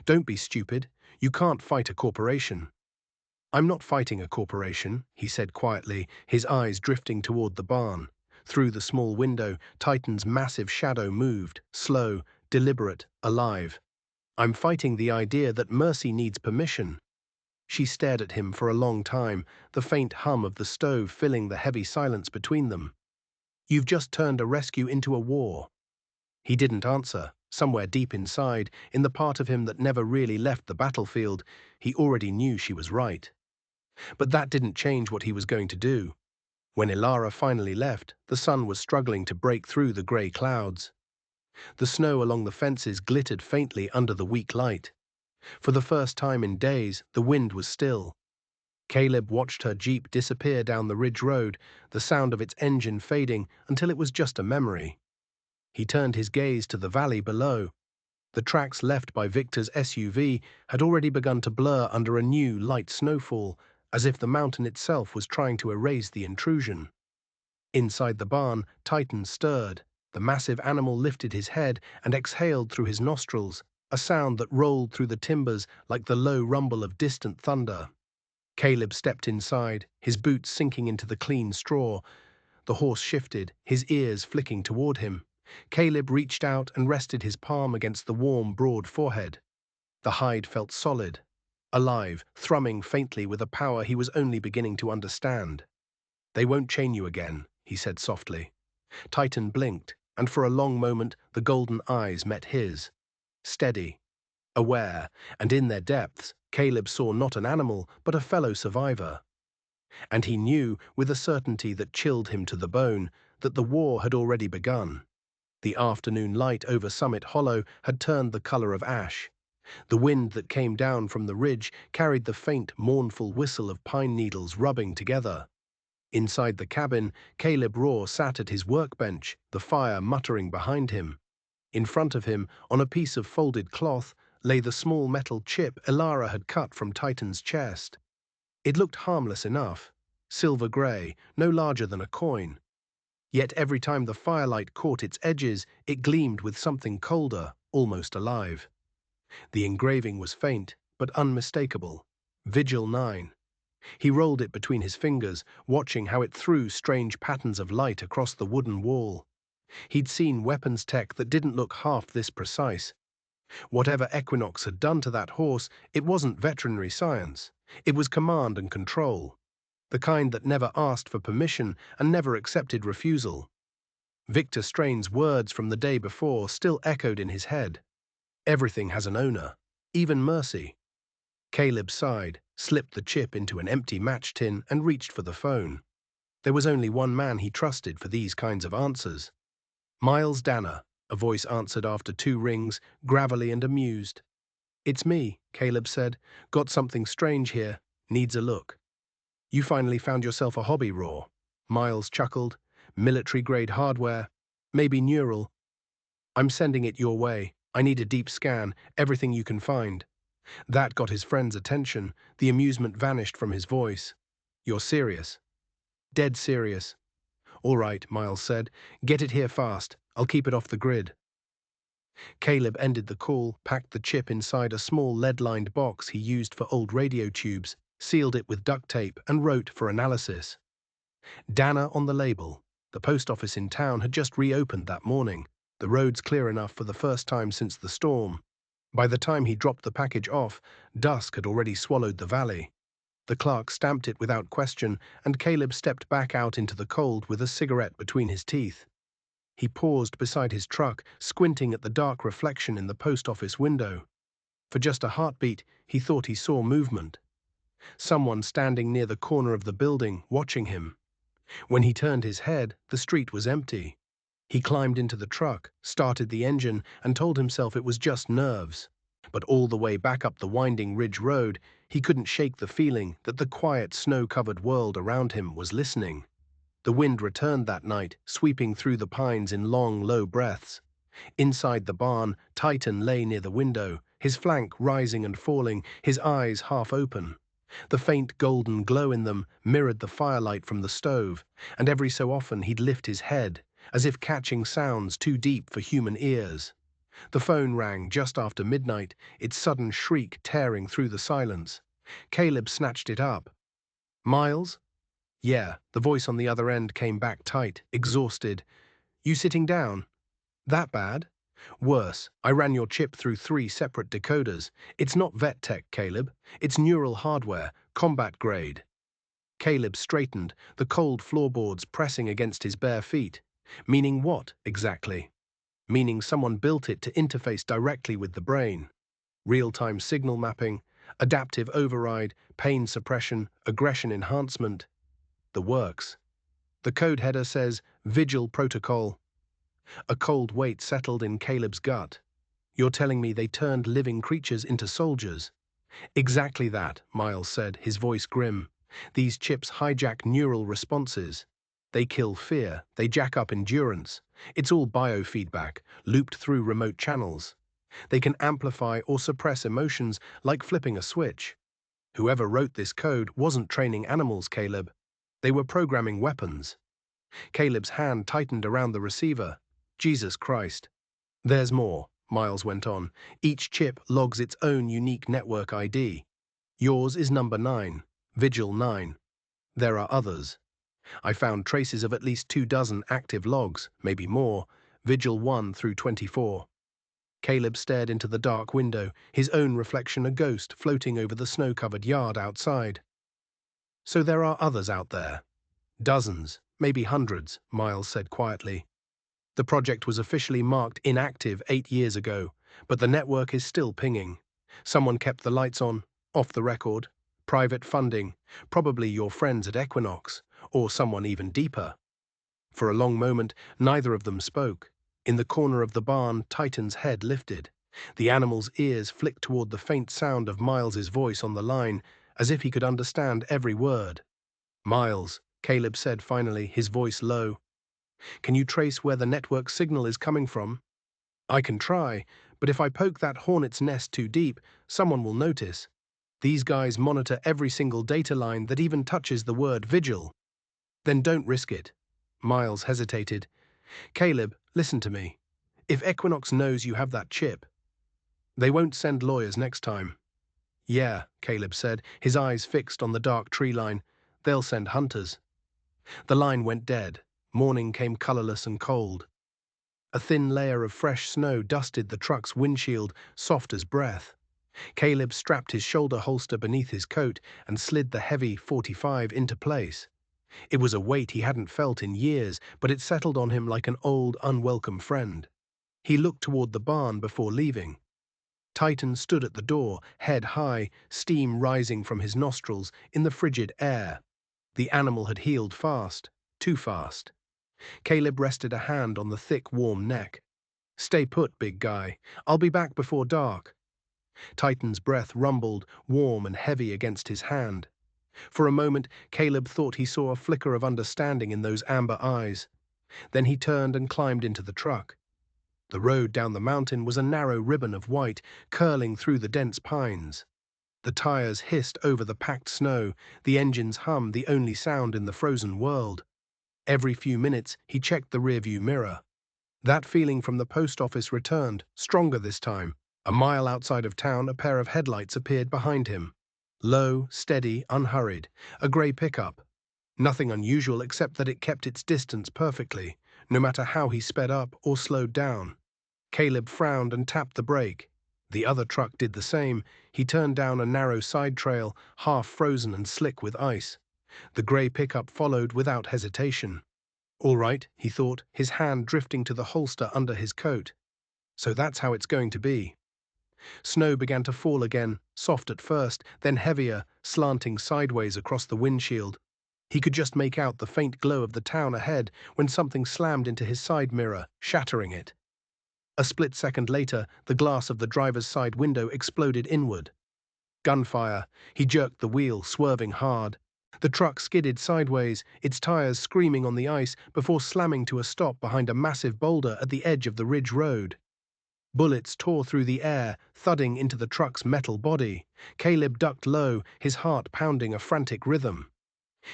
"Don't be stupid. You can't fight a corporation." "I'm not fighting a corporation," he said quietly, his eyes drifting toward the barn. Through the small window, Titan's massive shadow moved, slow, deliberate, alive. "I'm fighting the idea that mercy needs permission." She stared at him for a long time, the faint hum of the stove filling the heavy silence between them. "You've just turned a rescue into a war." He didn't answer. Somewhere deep inside, in the part of him that never really left the battlefield, he already knew she was right. But that didn't change what he was going to do. When Ilara finally left, the sun was struggling to break through the grey clouds. The snow along the fences glittered faintly under the weak light. For the first time in days, the wind was still. Caleb watched her Jeep disappear down the ridge road, the sound of its engine fading until it was just a memory. He turned his gaze to the valley below. The tracks left by Victor's SUV had already begun to blur under a new, light snowfall, as if the mountain itself was trying to erase the intrusion. Inside the barn, Titan stirred. The massive animal lifted his head and exhaled through his nostrils, a sound that rolled through the timbers like the low rumble of distant thunder. Caleb stepped inside, his boots sinking into the clean straw. The horse shifted, his ears flicking toward him. Caleb reached out and rested his palm against the warm, broad forehead. The hide felt solid, alive, thrumming faintly with a power he was only beginning to understand. "They won't chain you again," he said softly. Titan blinked, and for a long moment the golden eyes met his. Steady, aware, and in their depths, Caleb saw not an animal, but a fellow survivor. And he knew, with a certainty that chilled him to the bone, that the war had already begun. The afternoon light over Summit Hollow had turned the color of ash. The wind that came down from the ridge carried the faint, mournful whistle of pine needles rubbing together. Inside the cabin, Caleb Raw sat at his workbench, the fire muttering behind him. In front of him, on a piece of folded cloth, lay the small metal chip Ilara had cut from Titan's chest. It looked harmless enough, silver grey, no larger than a coin. Yet every time the firelight caught its edges, it gleamed with something colder, almost alive. The engraving was faint, but unmistakable. Vigil 9. He rolled it between his fingers, watching how it threw strange patterns of light across the wooden wall. He'd seen weapons tech that didn't look half this precise. Whatever Equinox had done to that horse, it wasn't veterinary science. It was command and control. The kind that never asked for permission and never accepted refusal. Victor Strain's words from the day before still echoed in his head. Everything has an owner, even mercy. Caleb sighed, slipped the chip into an empty match tin, and reached for the phone. There was only one man he trusted for these kinds of answers. Miles Danner, a voice answered after 2 rings, gravelly and amused. "It's me," Caleb said. "Got something strange here. Needs a look." "You finally found yourself a hobby, Raw." Miles chuckled. "Military-grade hardware. Maybe neural. I'm sending it your way. I need a deep scan, everything you can find." That got his friend's attention. The amusement vanished from his voice. "You're serious?" "Dead serious." "All right," Miles said. "Get it here fast. I'll keep it off the grid." Caleb ended the call, packed the chip inside a small lead-lined box he used for old radio tubes, sealed it with duct tape, and wrote for analysis. Danner on the label. The post office in town had just reopened that morning, the roads clear enough for the first time since the storm. By the time he dropped the package off, dusk had already swallowed the valley. The clerk stamped it without question, and Caleb stepped back out into the cold with a cigarette between his teeth. He paused beside his truck, squinting at the dark reflection in the post office window. For just a heartbeat, he thought he saw movement. Someone standing near the corner of the building, watching him. When he turned his head, the street was empty. He climbed into the truck, started the engine, and told himself it was just nerves. But all the way back up the winding ridge road, he couldn't shake the feeling that the quiet, snow-covered world around him was listening. The wind returned that night, sweeping through the pines in long, low breaths. Inside the barn, Titan lay near the window, his flank rising and falling, his eyes half open. The faint golden glow in them mirrored the firelight from the stove, and every so often he'd lift his head, as if catching sounds too deep for human ears. The phone rang just after midnight, its sudden shriek tearing through the silence. Caleb snatched it up. "Miles?" "Yeah." The voice on the other end came back tight, exhausted. "You sitting down? That bad?" "Worse. I ran your chip through 3 separate decoders. It's not vet tech, Caleb. It's neural hardware, combat grade." Caleb straightened, the cold floorboards pressing against his bare feet. "Meaning what, exactly?" "Meaning someone built it to interface directly with the brain. Real-time signal mapping, adaptive override, pain suppression, aggression enhancement. The works. The code header says, Vigil Protocol." A cold weight settled in Caleb's gut. "You're telling me they turned living creatures into soldiers?" "Exactly that," Miles said, his voice grim. "These chips hijack neural responses. They kill fear, they jack up endurance. It's all biofeedback, looped through remote channels. They can amplify or suppress emotions like flipping a switch. Whoever wrote this code wasn't training animals, Caleb. They were programming weapons." Caleb's hand tightened around the receiver. "Jesus Christ." "There's more," Miles went on. "Each chip logs its own unique network ID. Yours is number 9, Vigil 9. There are others. I found traces of at least 24 active logs, maybe more, Vigil 1 through 24. Caleb stared into the dark window, his own reflection a ghost floating over the snow-covered yard outside. "So there are others out there." "Dozens, maybe hundreds," Miles said quietly. "The project was officially marked inactive 8 years ago, but the network is still pinging. Someone kept the lights on, off the record. Private funding, probably your friends at Equinox, or someone even deeper." For a long moment, neither of them spoke. In the corner of the barn, Titan's head lifted. The animal's ears flicked toward the faint sound of Miles's voice on the line, as if he could understand every word. "Miles," Caleb said finally, his voice low. "Can you trace where the network signal is coming from?" "I can try, but if I poke that hornet's nest too deep, someone will notice. These guys monitor every single data line that even touches the word vigil." "Then don't risk it." Miles hesitated. "Caleb, listen to me. If Equinox knows you have that chip, they won't send lawyers next time." "Yeah," Caleb said, his eyes fixed on the dark tree line. "They'll send hunters." The line went dead. Morning came colorless and cold. A thin layer of fresh snow dusted the truck's windshield, soft as breath. Caleb strapped his shoulder holster beneath his coat and slid the heavy .45 into place. It was a weight he hadn't felt in years, but it settled on him like an old, unwelcome friend. He looked toward the barn before leaving. Titan stood at the door, head high, steam rising from his nostrils in the frigid air. The animal had healed fast, too fast. Caleb rested a hand on the thick, warm neck. "Stay put, big guy. I'll be back before dark." Titan's breath rumbled, warm and heavy against his hand. For a moment, Caleb thought he saw a flicker of understanding in those amber eyes. Then he turned and climbed into the truck. The road down the mountain was a narrow ribbon of white, curling through the dense pines. The tires hissed over the packed snow, the engines hummed, the only sound in the frozen world. Every few minutes, he checked the rearview mirror. That feeling from the post office returned, stronger this time. A mile outside of town, a pair of headlights appeared behind him. Low, steady, unhurried, a grey pickup. Nothing unusual except that it kept its distance perfectly, no matter how he sped up or slowed down. Caleb frowned and tapped the brake. The other truck did the same. He turned down a narrow side trail, half frozen and slick with ice. The grey pickup followed without hesitation. All right, he thought, his hand drifting to the holster under his coat. So that's how it's going to be. Snow began to fall again, soft at first, then heavier, slanting sideways across the windshield. He could just make out the faint glow of the town ahead when something slammed into his side mirror, shattering it. A split second later, the glass of the driver's side window exploded inward. Gunfire. He jerked the wheel, swerving hard. The truck skidded sideways, its tires screaming on the ice before slamming to a stop behind a massive boulder at the edge of the ridge road. Bullets tore through the air, thudding into the truck's metal body. Caleb ducked low, his heart pounding a frantic rhythm.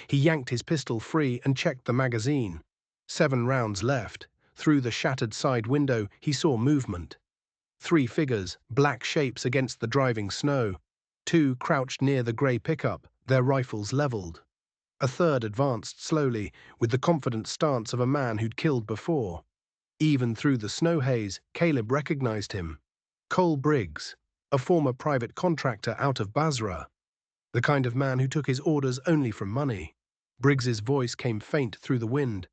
He yanked his pistol free and checked the magazine. 7 rounds left. Through the shattered side window, he saw movement. 3 figures, black shapes against the driving snow. 2 crouched near the grey pickup, their rifles leveled. A third advanced slowly, with the confident stance of a man who'd killed before. Even through the snow haze, Caleb recognized him. Cole Briggs, a former private contractor out of Basra. The kind of man who took his orders only from money. Briggs's voice came faint through the wind.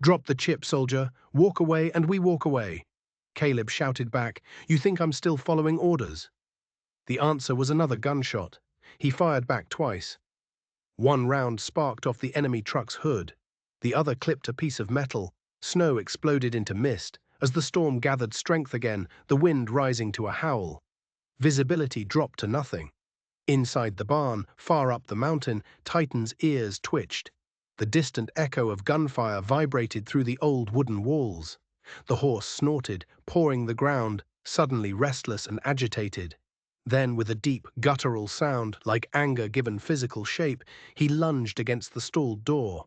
"Drop the chip, soldier. Walk away and we walk away." Caleb shouted back, "You think I'm still following orders?" The answer was another gunshot. He fired back twice. 1 round sparked off the enemy truck's hood. The other clipped a piece of metal. Snow exploded into mist. As the storm gathered strength again, the wind rising to a howl. Visibility dropped to nothing. Inside the barn, far up the mountain, Titan's ears twitched. The distant echo of gunfire vibrated through the old wooden walls. The horse snorted, pawing the ground, suddenly restless and agitated. Then, with a deep, guttural sound, like anger given physical shape, he lunged against the stalled door.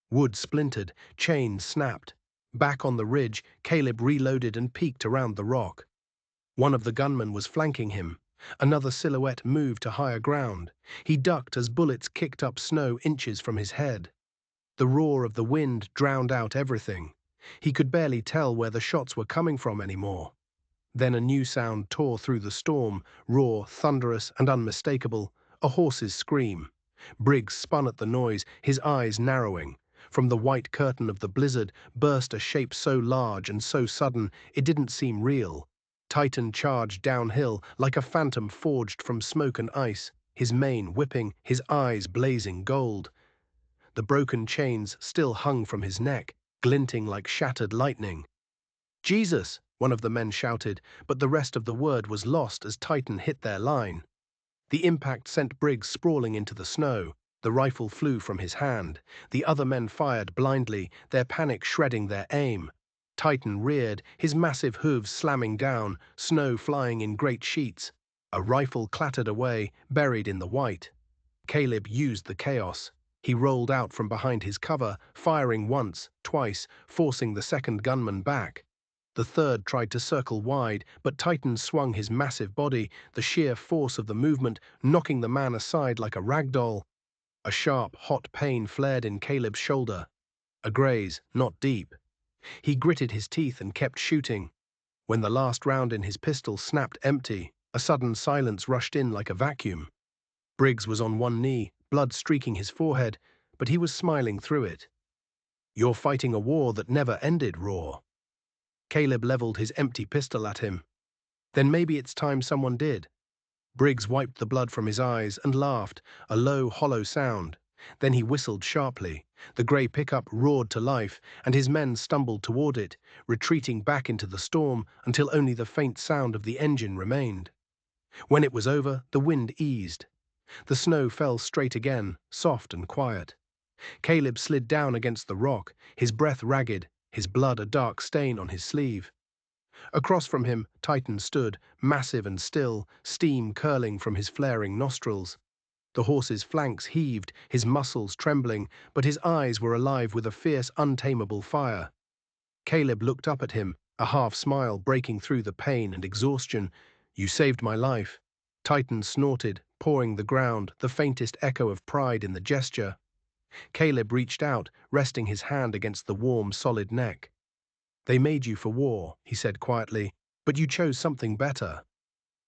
Wood splintered, chains snapped. Back on the ridge, Caleb reloaded and peeked around the rock. One of the gunmen was flanking him. Another silhouette moved to higher ground. He ducked as bullets kicked up snow inches from his head. The roar of the wind drowned out everything. He could barely tell where the shots were coming from anymore. Then a new sound tore through the storm, raw, thunderous, and unmistakable, a horse's scream. Briggs spun at the noise, his eyes narrowing. From the white curtain of the blizzard burst a shape so large and so sudden it didn't seem real. Titan charged downhill like a phantom forged from smoke and ice, his mane whipping, his eyes blazing gold. The broken chains still hung from his neck, glinting like shattered lightning. "Jesus!" one of the men shouted, but the rest of the word was lost as Titan hit their line. The impact sent Briggs sprawling into the snow. The rifle flew from his hand. The other men fired blindly, their panic shredding their aim. Titan reared, his massive hooves slamming down, snow flying in great sheets. A rifle clattered away, buried in the white. Caleb used the chaos. He rolled out from behind his cover, firing once, twice, forcing the second gunman back. The third tried to circle wide, but Titan swung his massive body, the sheer force of the movement knocking the man aside like a rag doll. A sharp, hot pain flared in Caleb's shoulder. A graze, not deep. He gritted his teeth and kept shooting. When the last round in his pistol snapped empty, a sudden silence rushed in like a vacuum. Briggs was on one knee, blood streaking his forehead, but he was smiling through it. "You're fighting a war that never ended, Raw." Caleb leveled his empty pistol at him. Then maybe it's time someone did. Briggs wiped the blood from his eyes and laughed, a low, hollow sound. Then he whistled sharply. The grey pickup roared to life, and his men stumbled toward it, retreating back into the storm until only the faint sound of the engine remained. When it was over, the wind eased. The snow fell straight again, soft and quiet. Caleb slid down against the rock, his breath ragged, his blood a dark stain on his sleeve. Across from him, Titan stood, massive and still, steam curling from his flaring nostrils. The horse's flanks heaved, his muscles trembling, but his eyes were alive with a fierce, untamable fire. Caleb looked up at him, a half-smile breaking through the pain and exhaustion. "You saved my life." Titan snorted, pawing the ground, the faintest echo of pride in the gesture. Caleb reached out, resting his hand against the warm, solid neck. "They made you for war," he said quietly, "but you chose something better."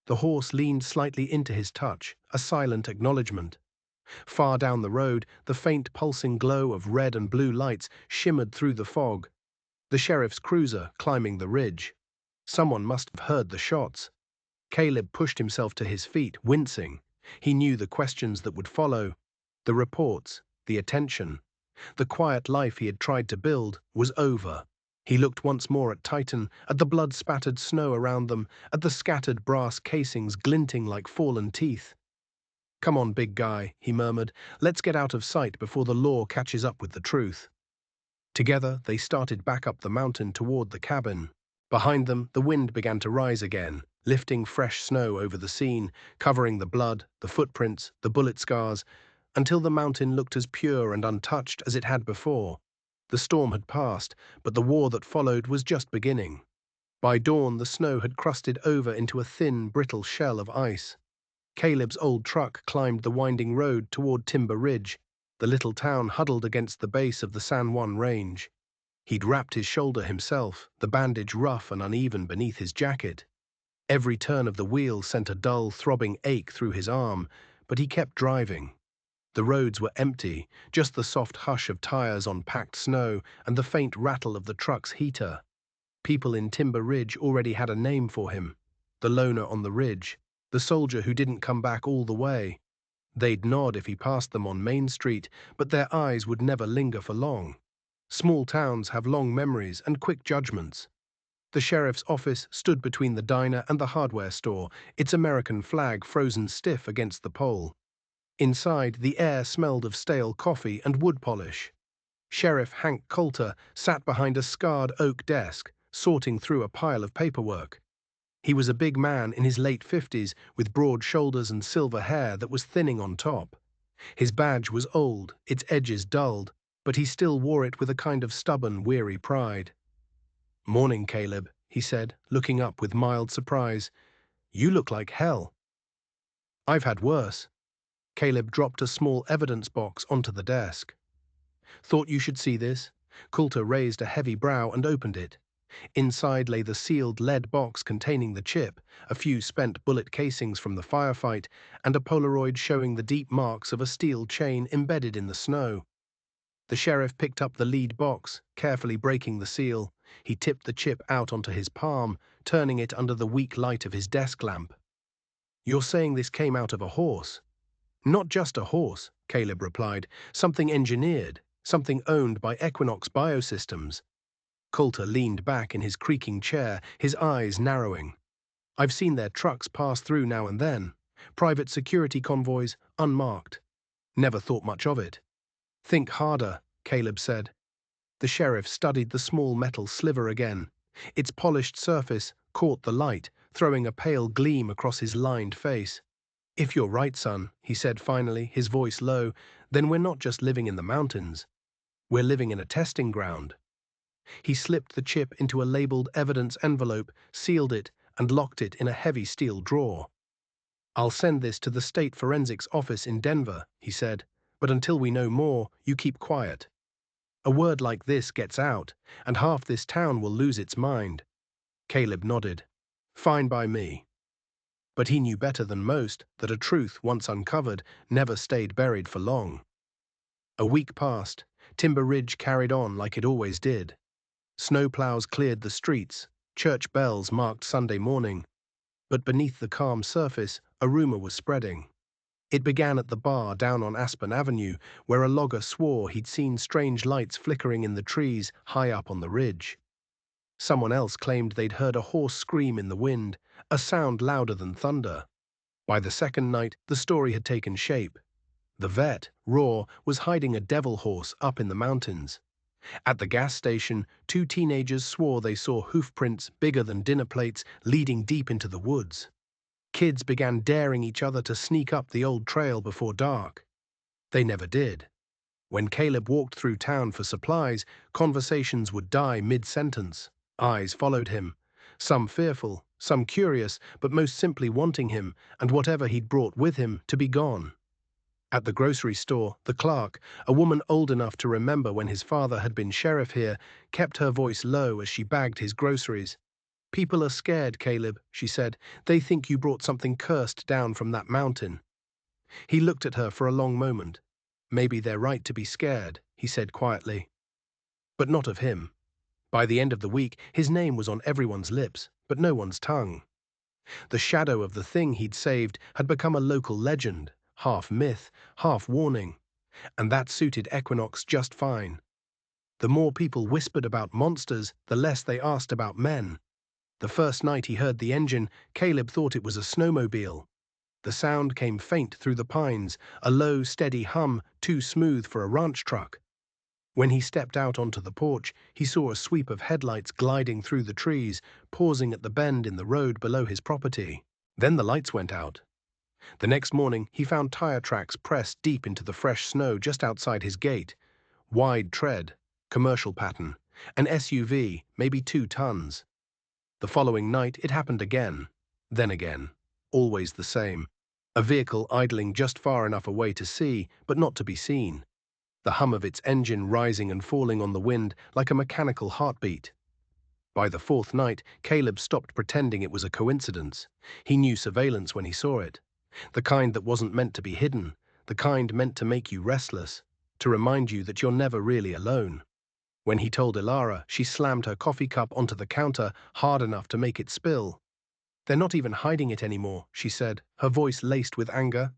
The horse leaned slightly into his touch, a silent acknowledgement. Far down the road, the faint pulsing glow of red and blue lights shimmered through the fog. The sheriff's cruiser climbing the ridge. Someone must have heard the shots. Caleb pushed himself to his feet, wincing. He knew the questions that would follow. The reports, the attention. The quiet life he had tried to build was over. He looked once more at Titan, at the blood-spattered snow around them, at the scattered brass casings glinting like fallen teeth. "Come on, big guy," he murmured. "Let's get out of sight before the law catches up with the truth." Together, they started back up the mountain toward the cabin. Behind them, the wind began to rise again, lifting fresh snow over the scene, covering the blood, the footprints, the bullet scars, until the mountain looked as pure and untouched as it had before. The storm had passed, but the war that followed was just beginning. By dawn, the snow had crusted over into a thin, brittle shell of ice. Caleb's old truck climbed the winding road toward Timber Ridge, the little town huddled against the base of the San Juan Range. He'd wrapped his shoulder himself, the bandage rough and uneven beneath his jacket. Every turn of the wheel sent a dull, throbbing ache through his arm, but he kept driving. The roads were empty, just the soft hush of tires on packed snow and the faint rattle of the truck's heater. People in Timber Ridge already had a name for him. The loner on the ridge, the soldier who didn't come back all the way. They'd nod if he passed them on Main Street, but their eyes would never linger for long. Small towns have long memories and quick judgments. The sheriff's office stood between the diner and the hardware store, its American flag frozen stiff against the pole. Inside, the air smelled of stale coffee and wood polish. Sheriff Hank Coulter sat behind a scarred oak desk, sorting through a pile of paperwork. He was a big man in his late 50s with broad shoulders and silver hair that was thinning on top. His badge was old, its edges dulled, but he still wore it with a kind of stubborn, weary pride. "Morning, Caleb," he said, looking up with mild surprise. "You look like hell." "I've had worse." Caleb dropped a small evidence box onto the desk. "Thought you should see this?" Coulter raised a heavy brow and opened it. Inside lay the sealed lead box containing the chip, a few spent bullet casings from the firefight, and a Polaroid showing the deep marks of a steel chain embedded in the snow. The sheriff picked up the lead box, carefully breaking the seal. He tipped the chip out onto his palm, turning it under the weak light of his desk lamp. "You're saying this came out of a horse?" "Not just a horse," Caleb replied. "Something engineered, something owned by Equinox Biosystems." Coulter leaned back in his creaking chair, his eyes narrowing. "I've seen their trucks pass through now and then. Private security convoys, unmarked. Never thought much of it." "Think harder," Caleb said. The sheriff studied the small metal sliver again. Its polished surface caught the light, throwing a pale gleam across his lined face. "If you're right, son," he said finally, his voice low, "then we're not just living in the mountains. We're living in a testing ground." He slipped the chip into a labeled evidence envelope, sealed it, and locked it in a heavy steel drawer. "I'll send this to the state forensics office in Denver," he said, "but until we know more, you keep quiet. A word like this gets out, and half this town will lose its mind." Caleb nodded. "Fine by me." But he knew better than most that a truth, once uncovered, never stayed buried for long. A week passed. Timber Ridge carried on like it always did. Snowplows cleared the streets. Church bells marked Sunday morning. But beneath the calm surface, a rumor was spreading. It began at the bar down on Aspen Avenue, where a logger swore he'd seen strange lights flickering in the trees high up on the ridge. Someone else claimed they'd heard a hoarse scream in the wind, a sound louder than thunder. By the second night, the story had taken shape. The vet, Raw, was hiding a devil horse up in the mountains. At the gas station, two teenagers swore they saw hoof prints bigger than dinner plates leading deep into the woods. Kids began daring each other to sneak up the old trail before dark. They never did. When Caleb walked through town for supplies, conversations would die mid-sentence. Eyes followed him, some fearful, some curious, but most simply wanting him and whatever he'd brought with him to be gone. At the grocery store, the clerk, a woman old enough to remember when his father had been sheriff here, kept her voice low as she bagged his groceries. "People are scared, Caleb," she said. "They think you brought something cursed down from that mountain." He looked at her for a long moment. "Maybe they're right to be scared," he said quietly. But not of him. By the end of the week, his name was on everyone's lips, but no one's tongue. The shadow of the thing he'd saved had become a local legend, half myth, half warning, and that suited Equinox just fine. The more people whispered about monsters, the less they asked about men. The first night he heard the engine, Caleb thought it was a snowmobile. The sound came faint through the pines, a low, steady hum too smooth for a ranch truck. When he stepped out onto the porch, he saw a sweep of headlights gliding through the trees, pausing at the bend in the road below his property. Then the lights went out. The next morning, he found tire tracks pressed deep into the fresh snow just outside his gate. Wide tread, commercial pattern, an SUV, maybe 2 tons. The following night, it happened again. Then again. Always the same. A vehicle idling just far enough away to see, but not to be seen. The hum of its engine rising and falling on the wind like a mechanical heartbeat. By the fourth night, Caleb stopped pretending it was a coincidence. He knew surveillance when he saw it. The kind that wasn't meant to be hidden, the kind meant to make you restless, to remind you that you're never really alone. When he told Ilara, she slammed her coffee cup onto the counter hard enough to make it spill. "They're not even hiding it anymore," she said, her voice laced with anger.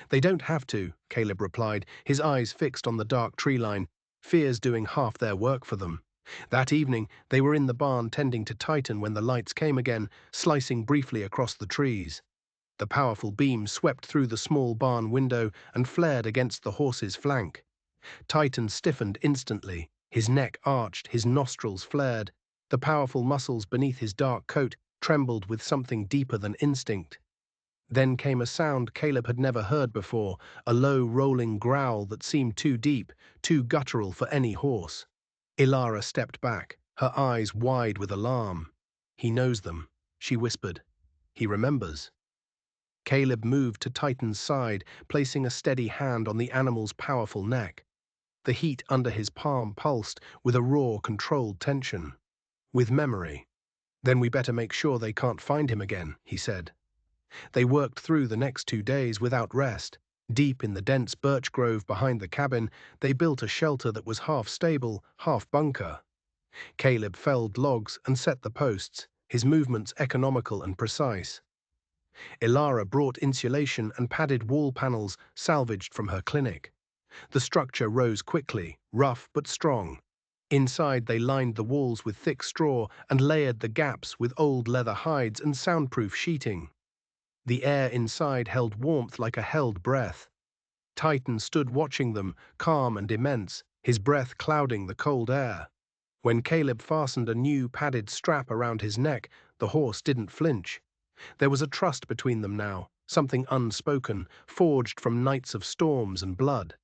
"They don't have to," Caleb replied, his eyes fixed on the dark tree line, fears doing half their work for them. That evening, they were in the barn tending to Titan when the lights came again, slicing briefly across the trees. The powerful beam swept through the small barn window and flared against the horse's flank. Titan stiffened instantly, his neck arched, his nostrils flared. The powerful muscles beneath his dark coat trembled with something deeper than instinct. Then came a sound Caleb had never heard before, a low, rolling growl that seemed too deep, too guttural for any horse. Ilara stepped back, her eyes wide with alarm. "He knows them," she whispered. "He remembers." Caleb moved to Titan's side, placing a steady hand on the animal's powerful neck. The heat under his palm pulsed with a raw, controlled tension. "With memory. Then we better make sure they can't find him again," he said. They worked through the next 2 days without rest. Deep in the dense birch grove behind the cabin, they built a shelter that was half stable, half bunker. Caleb felled logs and set the posts, his movements economical and precise. Ilara brought insulation and padded wall panels salvaged from her clinic. The structure rose quickly, rough but strong. Inside, they lined the walls with thick straw and layered the gaps with old leather hides and soundproof sheeting. The air inside held warmth like a held breath. Titan stood watching them, calm and immense, his breath clouding the cold air. When Caleb fastened a new padded strap around his neck, the horse didn't flinch. There was a trust between them now, something unspoken, forged from nights of storms and blood.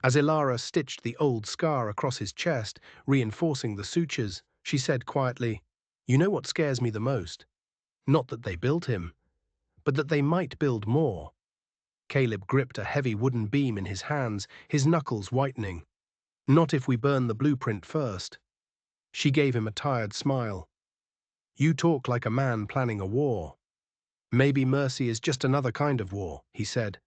As Ilara stitched the old scar across his chest, reinforcing the sutures, she said quietly, "You know what scares me the most? Not that they built him, but that they might build more." Caleb gripped a heavy wooden beam in his hands, his knuckles whitening. "Not if we burn the blueprint first." She gave him a tired smile. "You talk like a man planning a war." "Maybe mercy is just another kind of war," he said.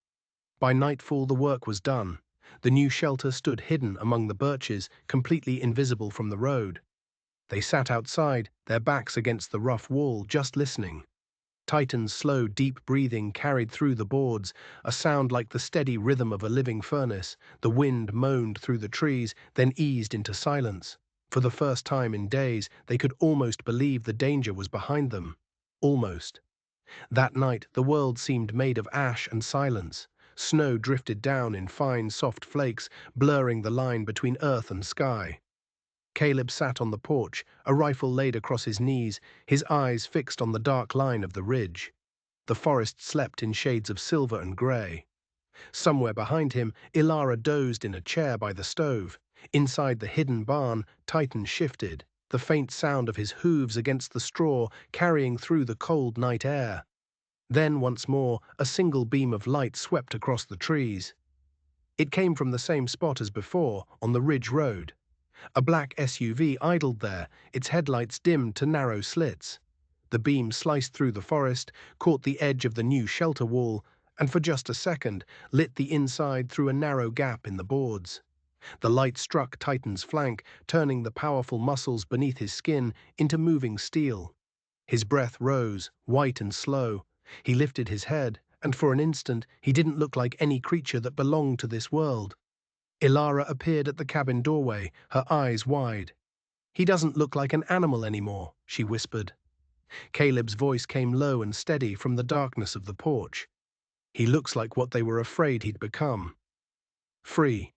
By nightfall the work was done. The new shelter stood hidden among the birches, completely invisible from the road. They sat outside, their backs against the rough wall, just listening. Titan's slow, deep breathing carried through the boards, a sound like the steady rhythm of a living furnace. The wind moaned through the trees, then eased into silence. For the first time in days, they could almost believe the danger was behind them. Almost. That night, the world seemed made of ash and silence. Snow drifted down in fine, soft flakes, blurring the line between earth and sky. Caleb sat on the porch, a rifle laid across his knees, his eyes fixed on the dark line of the ridge. The forest slept in shades of silver and grey. Somewhere behind him, Ilara dozed in a chair by the stove. Inside the hidden barn, Titan shifted, the faint sound of his hooves against the straw carrying through the cold night air. Then, once more, a single beam of light swept across the trees. It came from the same spot as before, on the ridge road. A black SUV idled there, its headlights dimmed to narrow slits. The beam sliced through the forest, caught the edge of the new shelter wall, and for just a second lit the inside through a narrow gap in the boards. The light struck Titan's flank, turning the powerful muscles beneath his skin into moving steel. His breath rose, white and slow. He lifted his head, and for an instant he didn't look like any creature that belonged to this world. Ilara appeared at the cabin doorway, her eyes wide. "He doesn't look like an animal anymore," she whispered. Caleb's voice came low and steady from the darkness of the porch. "He looks like what they were afraid he'd become. Free."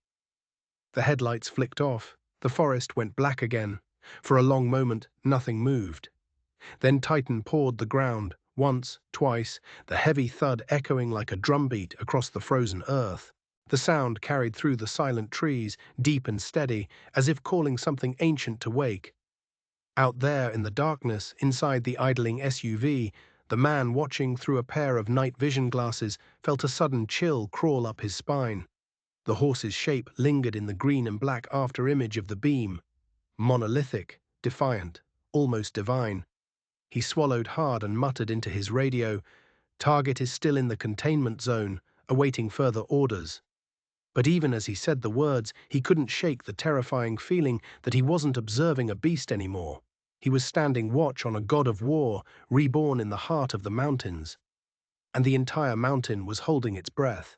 The headlights flicked off. The forest went black again. For a long moment, nothing moved. Then Titan pawed the ground, once, twice, the heavy thud echoing like a drumbeat across the frozen earth. The sound carried through the silent trees, deep and steady, as if calling something ancient to wake. Out there in the darkness, inside the idling SUV, the man watching through a pair of night vision glasses felt a sudden chill crawl up his spine. The horse's shape lingered in the green and black after-image of the beam. Monolithic, defiant, almost divine. He swallowed hard and muttered into his radio, "Target is still in the containment zone, awaiting further orders." But even as he said the words, he couldn't shake the terrifying feeling that he wasn't observing a beast anymore. He was standing watch on a god of war, reborn in the heart of the mountains. And the entire mountain was holding its breath.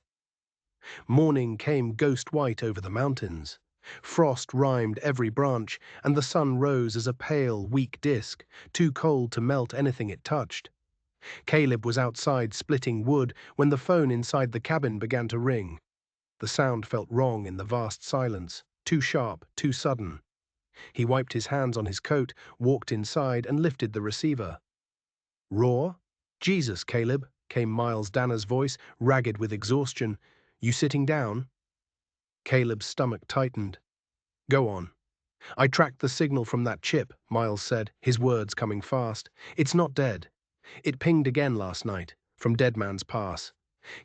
Morning came ghost-white over the mountains. Frost rimed every branch, and the sun rose as a pale, weak disk, too cold to melt anything it touched. Caleb was outside splitting wood when the phone inside the cabin began to ring. The sound felt wrong in the vast silence, too sharp, too sudden. He wiped his hands on his coat, walked inside, and lifted the receiver. "Roar? Jesus, Caleb," came Miles Danner's voice, ragged with exhaustion. "You sitting down?" Caleb's stomach tightened. "Go on." "I tracked the signal from that chip," Miles said, his words coming fast. "It's not dead. It pinged again last night, from Dead Man's Pass."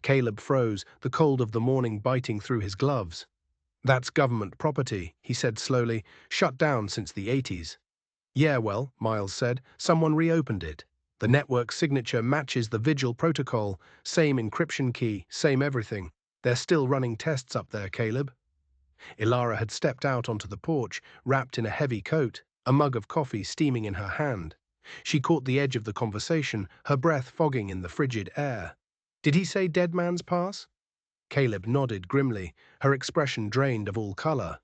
Caleb froze, the cold of the morning biting through his gloves. "That's government property," he said slowly, "shut down since the 80s. "Yeah, well," Miles said, "someone reopened it. The network signature matches the Vigil protocol, same encryption key, same everything. They're still running tests up there, Caleb." Ilara had stepped out onto the porch, wrapped in a heavy coat, a mug of coffee steaming in her hand. She caught the edge of the conversation, her breath fogging in the frigid air. "Did he say Dead Man's Pass?" Caleb nodded grimly, her expression drained of all color.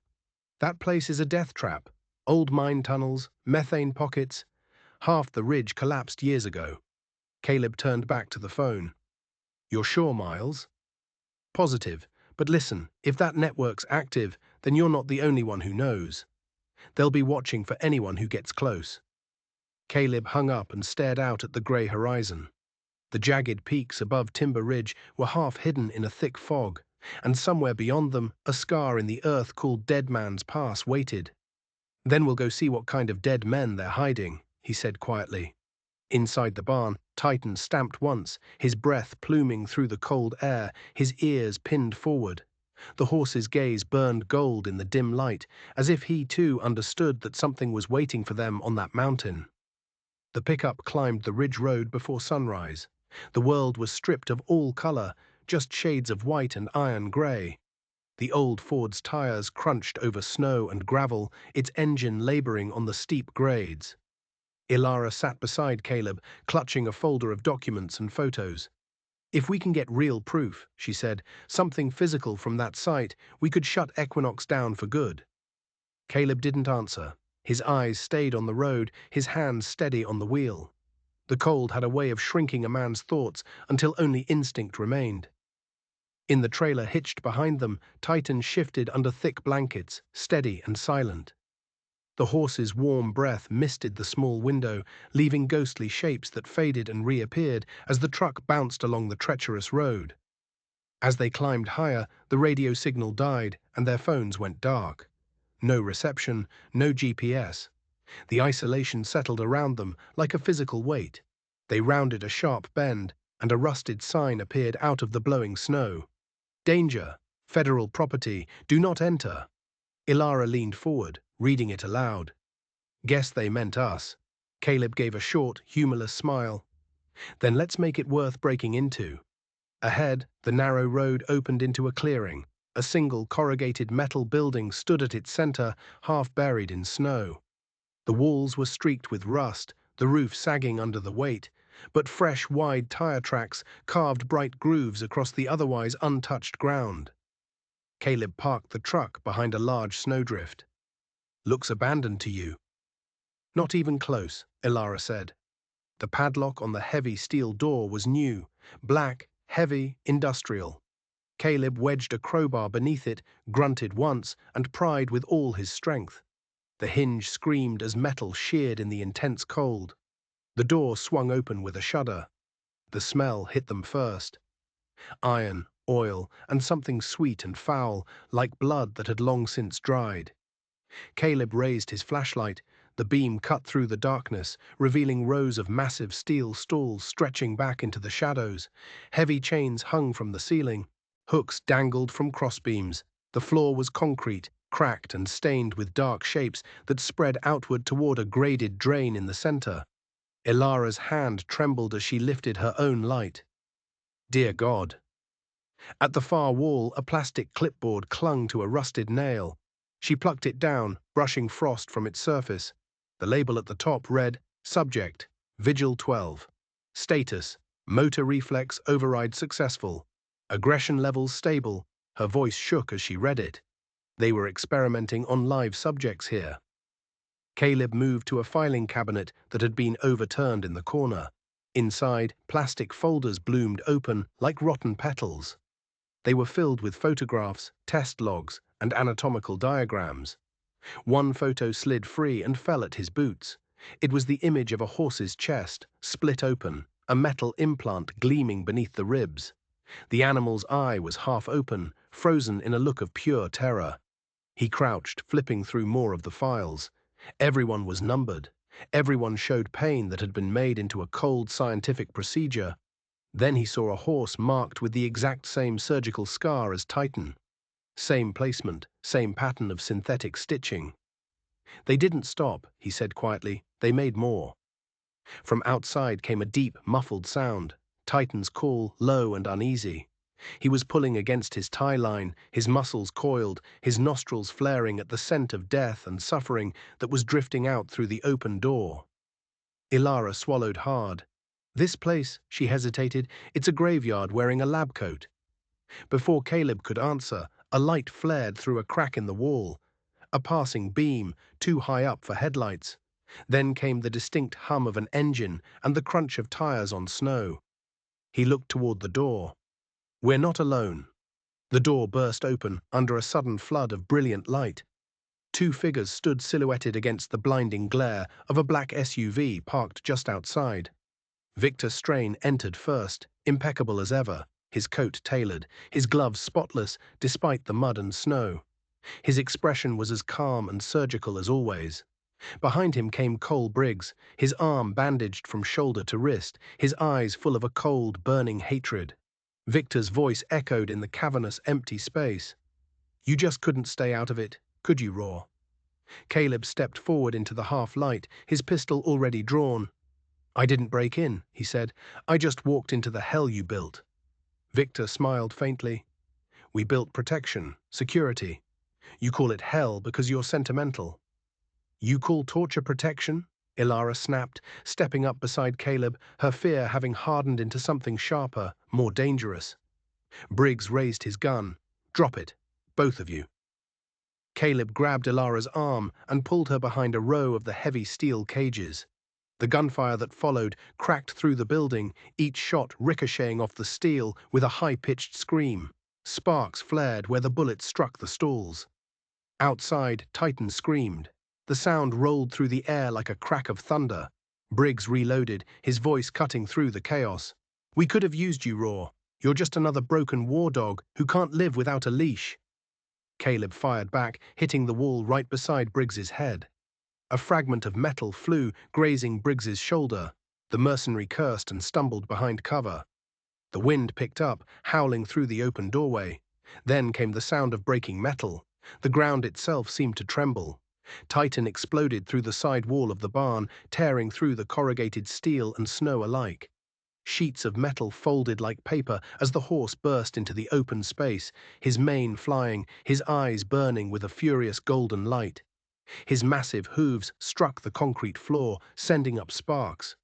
"That place is a death trap. Old mine tunnels, methane pockets. Half the ridge collapsed years ago." Caleb turned back to the phone. "You're sure, Miles?" "Positive. But listen, if that network's active, then you're not the only one who knows. They'll be watching for anyone who gets close." Caleb hung up and stared out at the grey horizon. The jagged peaks above Timber Ridge were half hidden in a thick fog, and somewhere beyond them, a scar in the earth called Dead Man's Pass waited. "Then we'll go see what kind of dead men they're hiding," he said quietly. Inside the barn, Titan stamped once, his breath pluming through the cold air, his ears pinned forward. The horse's gaze burned gold in the dim light, as if he too understood that something was waiting for them on that mountain. The pickup climbed the ridge road before sunrise. The world was stripped of all color, just shades of white and iron gray. The old Ford's tires crunched over snow and gravel, its engine laboring on the steep grades. Ilara sat beside Caleb, clutching a folder of documents and photos. If we can get real proof, she said, something physical from that site, we could shut Equinox down for good. Caleb didn't answer. His eyes stayed on the road, his hands steady on the wheel. The cold had a way of shrinking a man's thoughts until only instinct remained. In the trailer hitched behind them, Titan shifted under thick blankets, steady and silent. The horse's warm breath misted the small window, leaving ghostly shapes that faded and reappeared as the truck bounced along the treacherous road. As they climbed higher, the radio signal died and their phones went dark. No reception, no GPS. The isolation settled around them like a physical weight. They rounded a sharp bend, and a rusted sign appeared out of the blowing snow. Danger, federal property, do not enter. Ilara leaned forward, reading it aloud. Guess they meant us. Caleb gave a short, humorless smile. Then let's make it worth breaking into. Ahead, the narrow road opened into a clearing. A single corrugated metal building stood at its center, half buried in snow. The walls were streaked with rust, the roof sagging under the weight, but fresh, wide tire tracks carved bright grooves across the otherwise untouched ground. Caleb parked the truck behind a large snowdrift. Looks abandoned to you. Not even close, Ilara said. The padlock on the heavy steel door was new, black, heavy, industrial. Caleb wedged a crowbar beneath it, grunted once, and pried with all his strength. The hinge screamed as metal sheared in the intense cold. The door swung open with a shudder. The smell hit them first. Iron, oil, and something sweet and foul, like blood that had long since dried. Caleb raised his flashlight. The beam cut through the darkness, revealing rows of massive steel stalls stretching back into the shadows. Heavy chains hung from the ceiling. Hooks dangled from crossbeams. The floor was concrete, cracked and stained with dark shapes that spread outward toward a graded drain in the center. Ilara's hand trembled as she lifted her own light. Dear God. At the far wall, a plastic clipboard clung to a rusted nail. She plucked it down, brushing frost from its surface. The label at the top read, Subject, Vigil 12. Status, Motor Reflex Override Successful. Aggression levels stable. Her voice shook as she read it. They were experimenting on live subjects here. Caleb moved to a filing cabinet that had been overturned in the corner. Inside, plastic folders bloomed open like rotten petals. They were filled with photographs, test logs, and anatomical diagrams. One photo slid free and fell at his boots. It was the image of a horse's chest, split open, a metal implant gleaming beneath the ribs. The animal's eye was half open, frozen in a look of pure terror. He crouched, flipping through more of the files. Everyone was numbered. Everyone showed pain that had been made into a cold scientific procedure. Then he saw a horse marked with the exact same surgical scar as Titan. Same placement, same pattern of synthetic stitching. They didn't stop, he said quietly. They made more. From outside came a deep, muffled sound. Titan's call, low and uneasy. He was pulling against his tie line, his muscles coiled, his nostrils flaring at the scent of death and suffering that was drifting out through the open door. Ilara swallowed hard. This place, she hesitated, it's a graveyard wearing a lab coat. Before Caleb could answer, a light flared through a crack in the wall. A passing beam, too high up for headlights. Then came the distinct hum of an engine and the crunch of tires on snow. He looked toward the door. We're not alone. The door burst open under a sudden flood of brilliant light. Two figures stood silhouetted against the blinding glare of a black SUV parked just outside. Victor Strain entered first, impeccable as ever, his coat tailored, his gloves spotless despite the mud and snow. His expression was as calm and surgical as always. Behind him came Cole Briggs, his arm bandaged from shoulder to wrist, his eyes full of a cold, burning hatred. Victor's voice echoed in the cavernous, empty space. You just couldn't stay out of it, could you, Raw? Caleb stepped forward into the half-light, his pistol already drawn. I didn't break in, he said. I just walked into the hell you built. Victor smiled faintly. We built protection, security. You call it hell because you're sentimental. You call torture protection? Ilara snapped, stepping up beside Caleb, her fear having hardened into something sharper, more dangerous. Briggs raised his gun. "Drop it, both of you." Caleb grabbed Ilara's arm and pulled her behind a row of the heavy steel cages. The gunfire that followed cracked through the building, each shot ricocheting off the steel with a high-pitched scream. Sparks flared where the bullets struck the stalls. Outside, Titan screamed. The sound rolled through the air like a crack of thunder. Briggs reloaded, his voice cutting through the chaos. "We could have used you, Raw. You're just another broken war dog who can't live without a leash." Caleb fired back, hitting the wall right beside Briggs's head. A fragment of metal flew, grazing Briggs's shoulder. The mercenary cursed and stumbled behind cover. The wind picked up, howling through the open doorway. Then came the sound of breaking metal. The ground itself seemed to tremble. Titan exploded through the side wall of the barn, tearing through the corrugated steel and snow alike. Sheets of metal folded like paper as the horse burst into the open space, his mane flying, his eyes burning with a furious golden light. His massive hooves struck the concrete floor, sending up sparks.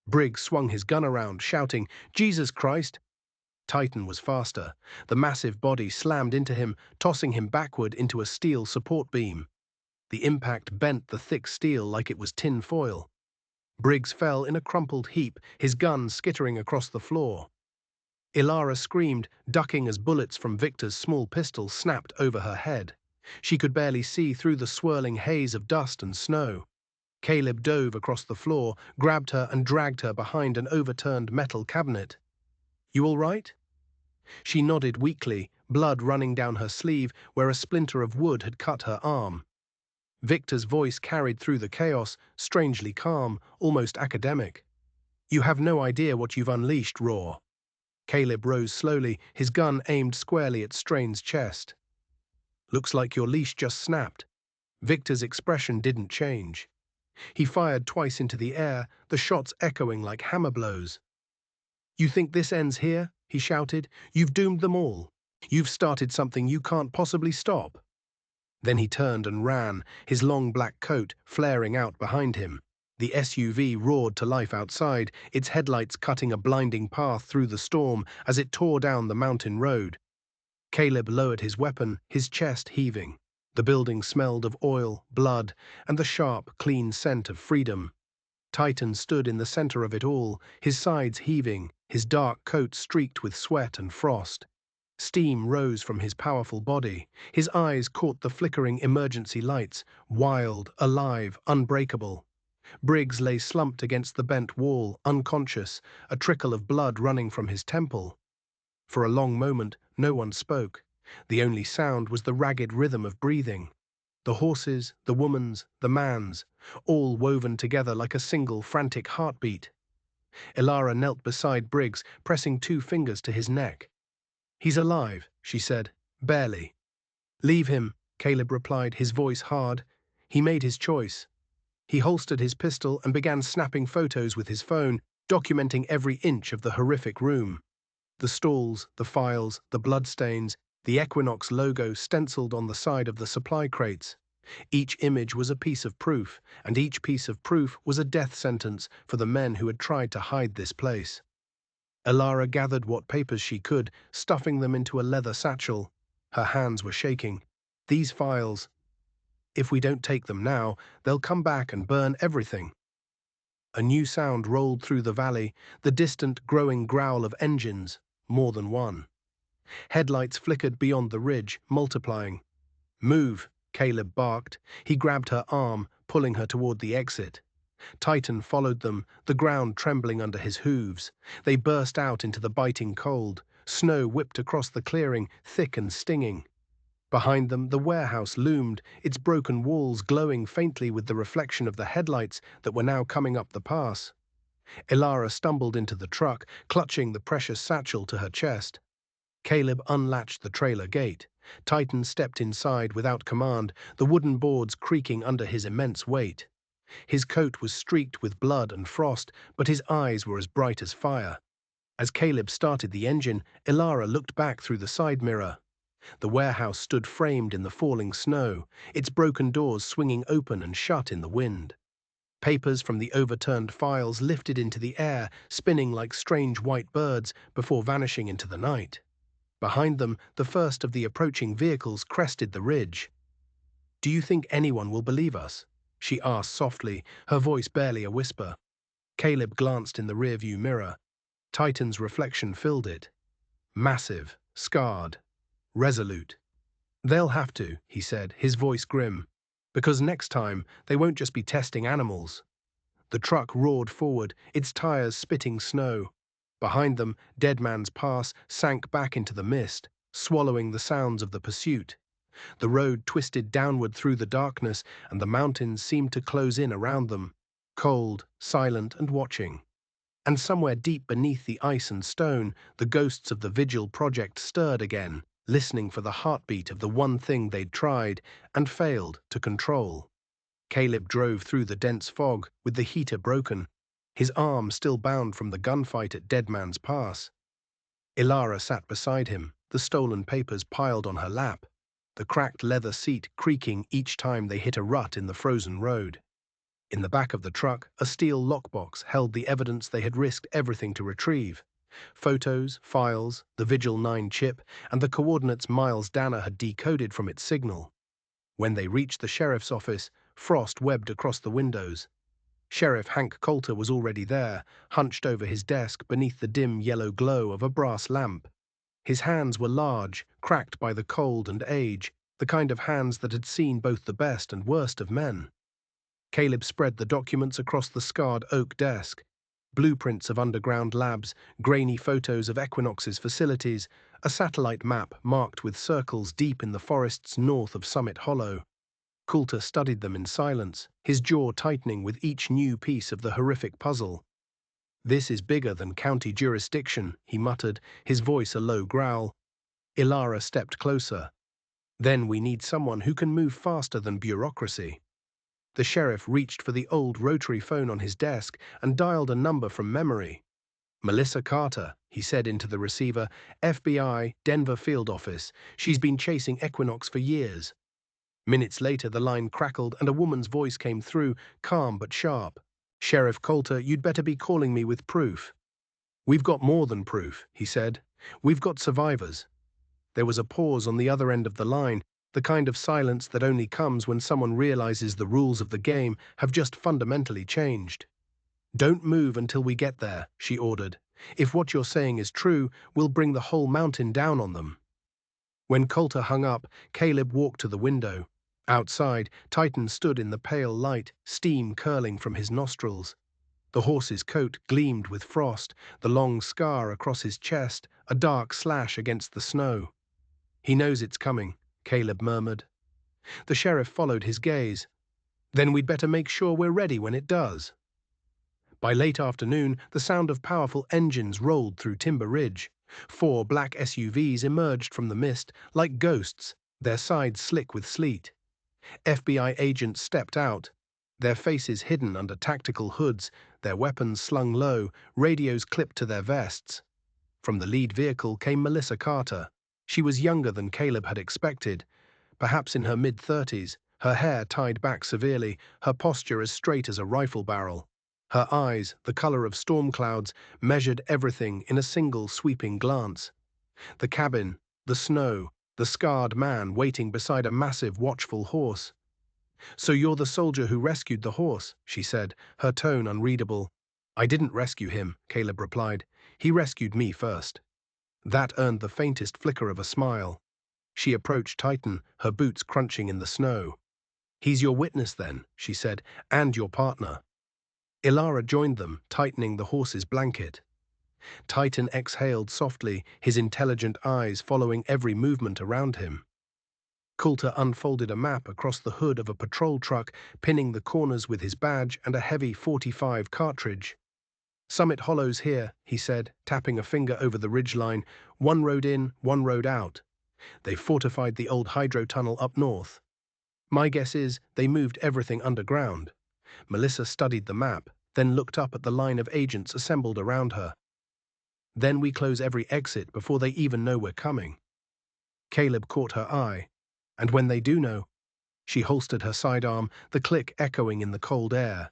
Briggs swung his gun around, shouting, "Jesus Christ!" Titan was faster. The massive body slammed into him, tossing him backward into a steel support beam. The impact bent the thick steel like it was tin foil. Briggs fell in a crumpled heap, his gun skittering across the floor. Ilara screamed, ducking as bullets from Victor's small pistol snapped over her head. She could barely see through the swirling haze of dust and snow. Caleb dove across the floor, grabbed her and dragged her behind an overturned metal cabinet. "You all right?" She nodded weakly, blood running down her sleeve where a splinter of wood had cut her arm. Victor's voice carried through the chaos, strangely calm, almost academic. "You have no idea what you've unleashed, Raw." Caleb rose slowly, his gun aimed squarely at Strain's chest. "Looks like your leash just snapped." Victor's expression didn't change. He fired twice into the air, the shots echoing like hammer blows. "You think this ends here?" he shouted. "You've doomed them all. You've started something you can't possibly stop." Then he turned and ran, his long black coat flaring out behind him. The SUV roared to life outside, its headlights cutting a blinding path through the storm as it tore down the mountain road. Caleb lowered his weapon, his chest heaving. The building smelled of oil, blood, and the sharp, clean scent of freedom. Titan stood in the center of it all, his sides heaving, his dark coat streaked with sweat and frost. Steam rose from his powerful body. His eyes caught the flickering emergency lights, wild, alive, unbreakable. Briggs lay slumped against the bent wall, unconscious, a trickle of blood running from his temple. For a long moment, no one spoke. The only sound was the ragged rhythm of breathing. The horse's, the woman's, the man's, all woven together like a single frantic heartbeat. Ilara knelt beside Briggs, pressing 2 fingers to his neck. "He's alive," she said, "barely." "Leave him," Caleb replied, his voice hard. He made his choice. He holstered his pistol and began snapping photos with his phone, documenting every inch of the horrific room. The stalls, the files, the bloodstains, the Equinox logo stenciled on the side of the supply crates. Each image was a piece of proof, and each piece of proof was a death sentence for the men who had tried to hide this place. Ilara gathered what papers she could, stuffing them into a leather satchel. Her hands were shaking. "These files, if we don't take them now, they'll come back and burn everything." A new sound rolled through the valley, the distant, growing growl of engines, more than one. Headlights flickered beyond the ridge, multiplying. "Move," Caleb barked. He grabbed her arm, pulling her toward the exit. Titan followed them, the ground trembling under his hooves. They burst out into the biting cold. Snow whipped across the clearing, thick and stinging. Behind them, the warehouse loomed, its broken walls glowing faintly with the reflection of the headlights that were now coming up the pass. Ilara stumbled into the truck, clutching the precious satchel to her chest. Caleb unlatched the trailer gate. Titan stepped inside without command, the wooden boards creaking under his immense weight. His coat was streaked with blood and frost, but his eyes were as bright as fire. As Caleb started the engine, Ilara looked back through the side mirror. The warehouse stood framed in the falling snow, its broken doors swinging open and shut in the wind. Papers from the overturned files lifted into the air, spinning like strange white birds before vanishing into the night. Behind them, the first of the approaching vehicles crested the ridge. "Do you think anyone will believe us?" she asked softly, her voice barely a whisper. Caleb glanced in the rearview mirror. Titan's reflection filled it. Massive, scarred, resolute. "They'll have to," he said, his voice grim. "Because next time, they won't just be testing animals." The truck roared forward, its tires spitting snow. Behind them, Dead Man's Pass sank back into the mist, swallowing the sounds of the pursuit. The road twisted downward through the darkness, and the mountains seemed to close in around them, cold, silent, and watching. And somewhere deep beneath the ice and stone, the ghosts of the Vigil project stirred again, listening for the heartbeat of the one thing they'd tried and failed to control. Caleb drove through the dense fog, with the heater broken, his arm still bound from the gunfight at Dead Man's Pass. Ilara sat beside him, the stolen papers piled on her lap, the cracked leather seat creaking each time they hit a rut in the frozen road. In the back of the truck, a steel lockbox held the evidence they had risked everything to retrieve. Photos, files, the Vigil 9 chip, and the coordinates Miles Danner had decoded from its signal. When they reached the sheriff's office, frost webbed across the windows. Sheriff Hank Coulter was already there, hunched over his desk beneath the dim yellow glow of a brass lamp. His hands were large, cracked by the cold and age, the kind of hands that had seen both the best and worst of men. Caleb spread the documents across the scarred oak desk. Blueprints of underground labs, grainy photos of Equinox's facilities, a satellite map marked with circles deep in the forests north of Summit Hollow. Coulter studied them in silence, his jaw tightening with each new piece of the horrific puzzle. "This is bigger than county jurisdiction," he muttered, his voice a low growl. Ilara stepped closer. "Then we need someone who can move faster than bureaucracy." The sheriff reached for the old rotary phone on his desk and dialed a number from memory. "Melissa Carter," he said into the receiver, "FBI, Denver field office. She's been chasing Equinox for years." Minutes later, the line crackled and a woman's voice came through, calm but sharp. "Sheriff Coulter, you'd better be calling me with proof." "We've got more than proof," he said. "We've got survivors." There was a pause on the other end of the line, the kind of silence that only comes when someone realizes the rules of the game have just fundamentally changed. "Don't move until we get there," she ordered. "If what you're saying is true, we'll bring the whole mountain down on them." When Coulter hung up, Caleb walked to the window. Outside, Titan stood in the pale light, steam curling from his nostrils. The horse's coat gleamed with frost, the long scar across his chest, a dark slash against the snow. "He knows it's coming," Caleb murmured. The sheriff followed his gaze. "Then we'd better make sure we're ready when it does." By late afternoon, the sound of powerful engines rolled through Timber Ridge. 4 black SUVs emerged from the mist, like ghosts, their sides slick with sleet. FBI agents stepped out, their faces hidden under tactical hoods, their weapons slung low, radios clipped to their vests. From the lead vehicle came Melissa Carter. She was younger than Caleb had expected, perhaps in her mid-30s, her hair tied back severely, her posture as straight as a rifle barrel. Her eyes, the color of storm clouds, measured everything in a single sweeping glance. The cabin, the snow, the scarred man waiting beside a massive, watchful horse. "So you're the soldier who rescued the horse," she said, her tone unreadable. "I didn't rescue him," Caleb replied. "He rescued me first." That earned the faintest flicker of a smile. She approached Titan, her boots crunching in the snow. "He's your witness then," she said, "and your partner." Ilara joined them, tightening the horse's blanket. Titan exhaled softly, his intelligent eyes following every movement around him. Coulter unfolded a map across the hood of a patrol truck, pinning the corners with his badge and a heavy .45 cartridge. "Summit Hollow's here," he said, tapping a finger over the ridgeline. "One road in, one road out. They've fortified the old hydro tunnel up north. My guess is they moved everything underground." Melissa studied the map, then looked up at the line of agents assembled around her. "Then we close every exit before they even know we're coming." Caleb caught her eye. "And when they do know?" She holstered her sidearm, the click echoing in the cold air.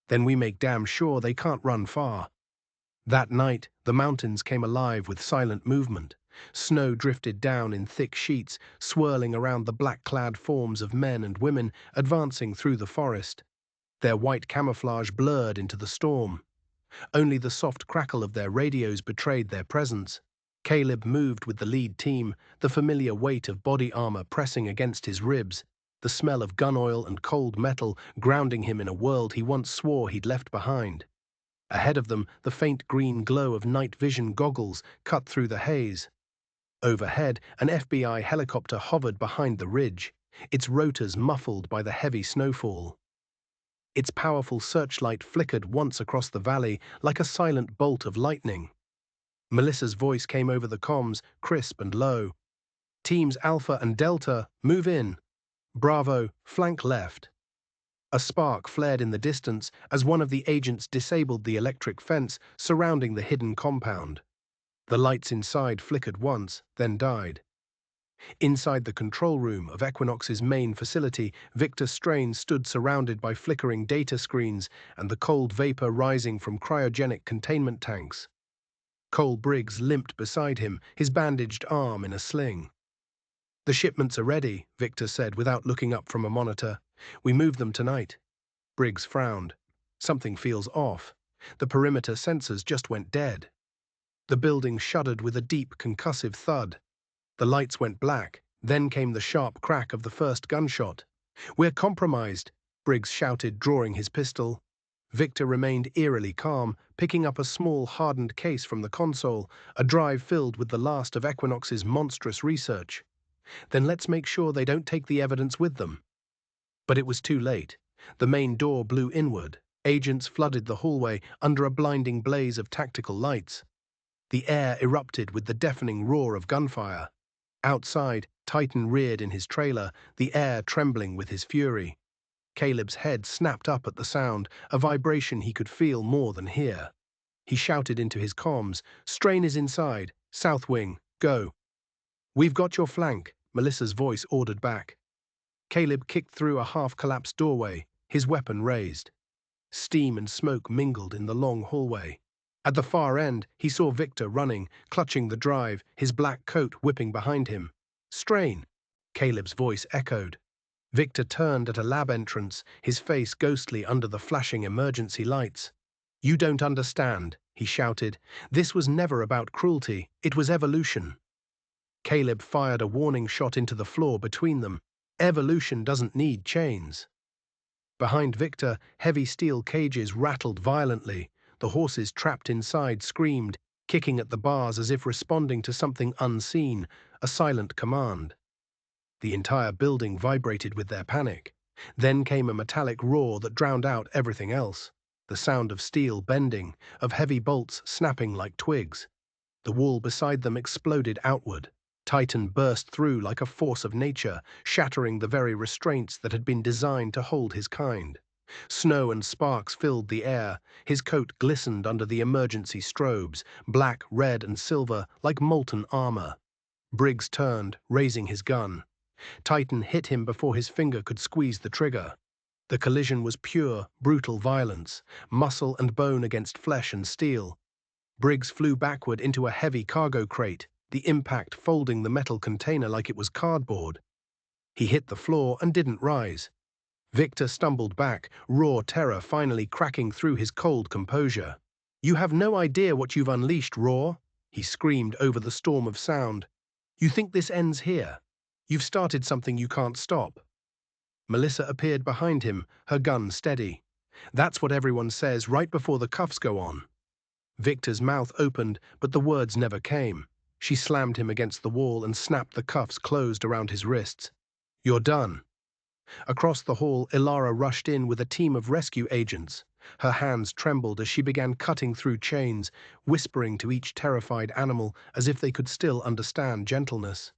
Then we make damn sure they can't run far. That night, the mountains came alive with silent movement. Snow drifted down in thick sheets, swirling around the black-clad forms of men and women advancing through the forest. Their white camouflage blurred into the storm. Only the soft crackle of their radios betrayed their presence. Caleb moved with the lead team, the familiar weight of body armor pressing against his ribs, the smell of gun oil and cold metal grounding him in a world he once swore he'd left behind. Ahead of them, the faint green glow of night vision goggles cut through the haze. Overhead, an FBI helicopter hovered behind the ridge, its rotors muffled by the heavy snowfall. Its powerful searchlight flickered once across the valley like a silent bolt of lightning. Melissa's voice came over the comms, crisp and low. "Teams Alpha and Delta, move in. Bravo, flank left." A spark flared in the distance as one of the agents disabled the electric fence surrounding the hidden compound. The lights inside flickered once, then died. Inside the control room of Equinox's main facility, Victor Strain stood surrounded by flickering data screens and the cold vapor rising from cryogenic containment tanks. Cole Briggs limped beside him, his bandaged arm in a sling. "The shipments are ready," Victor said without looking up from a monitor. "We moved them tonight." Briggs frowned. "Something feels off. The perimeter sensors just went dead." The building shuddered with a deep, concussive thud. The lights went black, then came the sharp crack of the first gunshot. "We're compromised," Briggs shouted, drawing his pistol. Victor remained eerily calm, picking up a small, hardened case from the console, a drive filled with the last of Equinox's monstrous research. "Then let's make sure they don't take the evidence with them." But it was too late. The main door blew inward. Agents flooded the hallway under a blinding blaze of tactical lights. The air erupted with the deafening roar of gunfire. Outside, Titan reared in his trailer, the air trembling with his fury. Caleb's head snapped up at the sound, a vibration he could feel more than hear. He shouted into his comms, "Strain is inside. South wing, go." "We've got your flank," Melissa's voice ordered back. Caleb kicked through a half-collapsed doorway, his weapon raised. Steam and smoke mingled in the long hallway. At the far end, he saw Victor running, clutching the drive, his black coat whipping behind him. "Strain," Caleb's voice echoed. Victor turned at a lab entrance, his face ghostly under the flashing emergency lights. "You don't understand," he shouted. "This was never about cruelty, it was evolution." Caleb fired a warning shot into the floor between them. "Evolution doesn't need chains." Behind Victor, heavy steel cages rattled violently. The horses trapped inside screamed, kicking at the bars as if responding to something unseen, a silent command. The entire building vibrated with their panic. Then came a metallic roar that drowned out everything else, the sound of steel bending, of heavy bolts snapping like twigs. The wall beside them exploded outward. Titan burst through like a force of nature, shattering the very restraints that had been designed to hold his kind. Snow and sparks filled the air. His coat glistened under the emergency strobes, black, red, and silver like molten armor. Briggs turned, raising his gun. Titan hit him before his finger could squeeze the trigger. The collision was pure, brutal violence, muscle and bone against flesh and steel. Briggs flew backward into a heavy cargo crate, the impact folding the metal container like it was cardboard. He hit the floor and didn't rise. Victor stumbled back, raw terror finally cracking through his cold composure. "You have no idea what you've unleashed, Raw," he screamed over the storm of sound. "You think this ends here? You've started something you can't stop." Melissa appeared behind him, her gun steady. "That's what everyone says right before the cuffs go on." Victor's mouth opened, but the words never came. She slammed him against the wall and snapped the cuffs closed around his wrists. "You're done." Across the hall, Ilara rushed in with a team of rescue agents. Her hands trembled as she began cutting through chains, whispering to each terrified animal as if they could still understand gentleness.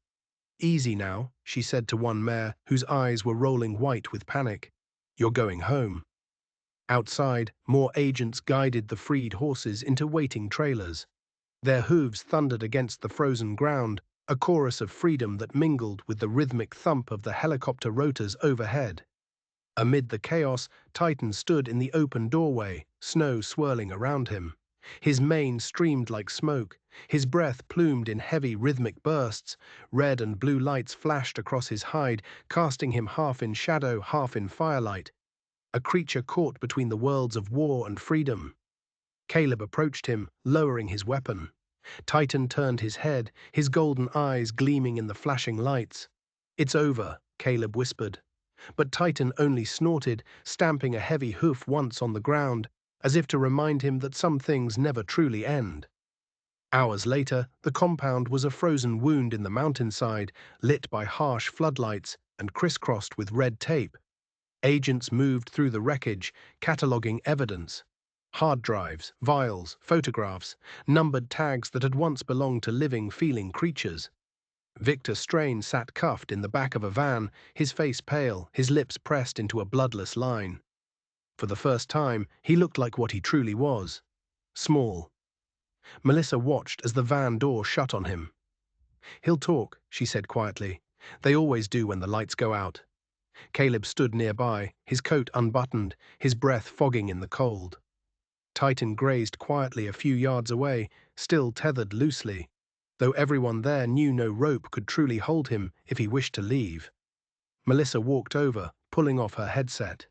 "Easy now," she said to one mare, whose eyes were rolling white with panic. "You're going home." Outside, more agents guided the freed horses into waiting trailers. Their hooves thundered against the frozen ground, a chorus of freedom that mingled with the rhythmic thump of the helicopter rotors overhead. Amid the chaos, Titan stood in the open doorway, snow swirling around him. His mane streamed like smoke, his breath plumed in heavy rhythmic bursts. Red and blue lights flashed across his hide, casting him half in shadow, half in firelight, a creature caught between the worlds of war and freedom. Caleb approached him, lowering his weapon. Titan turned his head, his golden eyes gleaming in the flashing lights. "It's over," Caleb whispered. But Titan only snorted, stamping a heavy hoof once on the ground, as if to remind him that some things never truly end. Hours later, the compound was a frozen wound in the mountainside, lit by harsh floodlights and crisscrossed with red tape. Agents moved through the wreckage, cataloging evidence. Hard drives, vials, photographs, numbered tags that had once belonged to living, feeling creatures. Victor Strain sat cuffed in the back of a van, his face pale, his lips pressed into a bloodless line. For the first time, he looked like what he truly was: small. Melissa watched as the van door shut on him. "He'll talk," she said quietly. "They always do when the lights go out." Caleb stood nearby, his coat unbuttoned, his breath fogging in the cold. Titan grazed quietly a few yards away, still tethered loosely, though everyone there knew no rope could truly hold him if he wished to leave. Melissa walked over, pulling off her headset.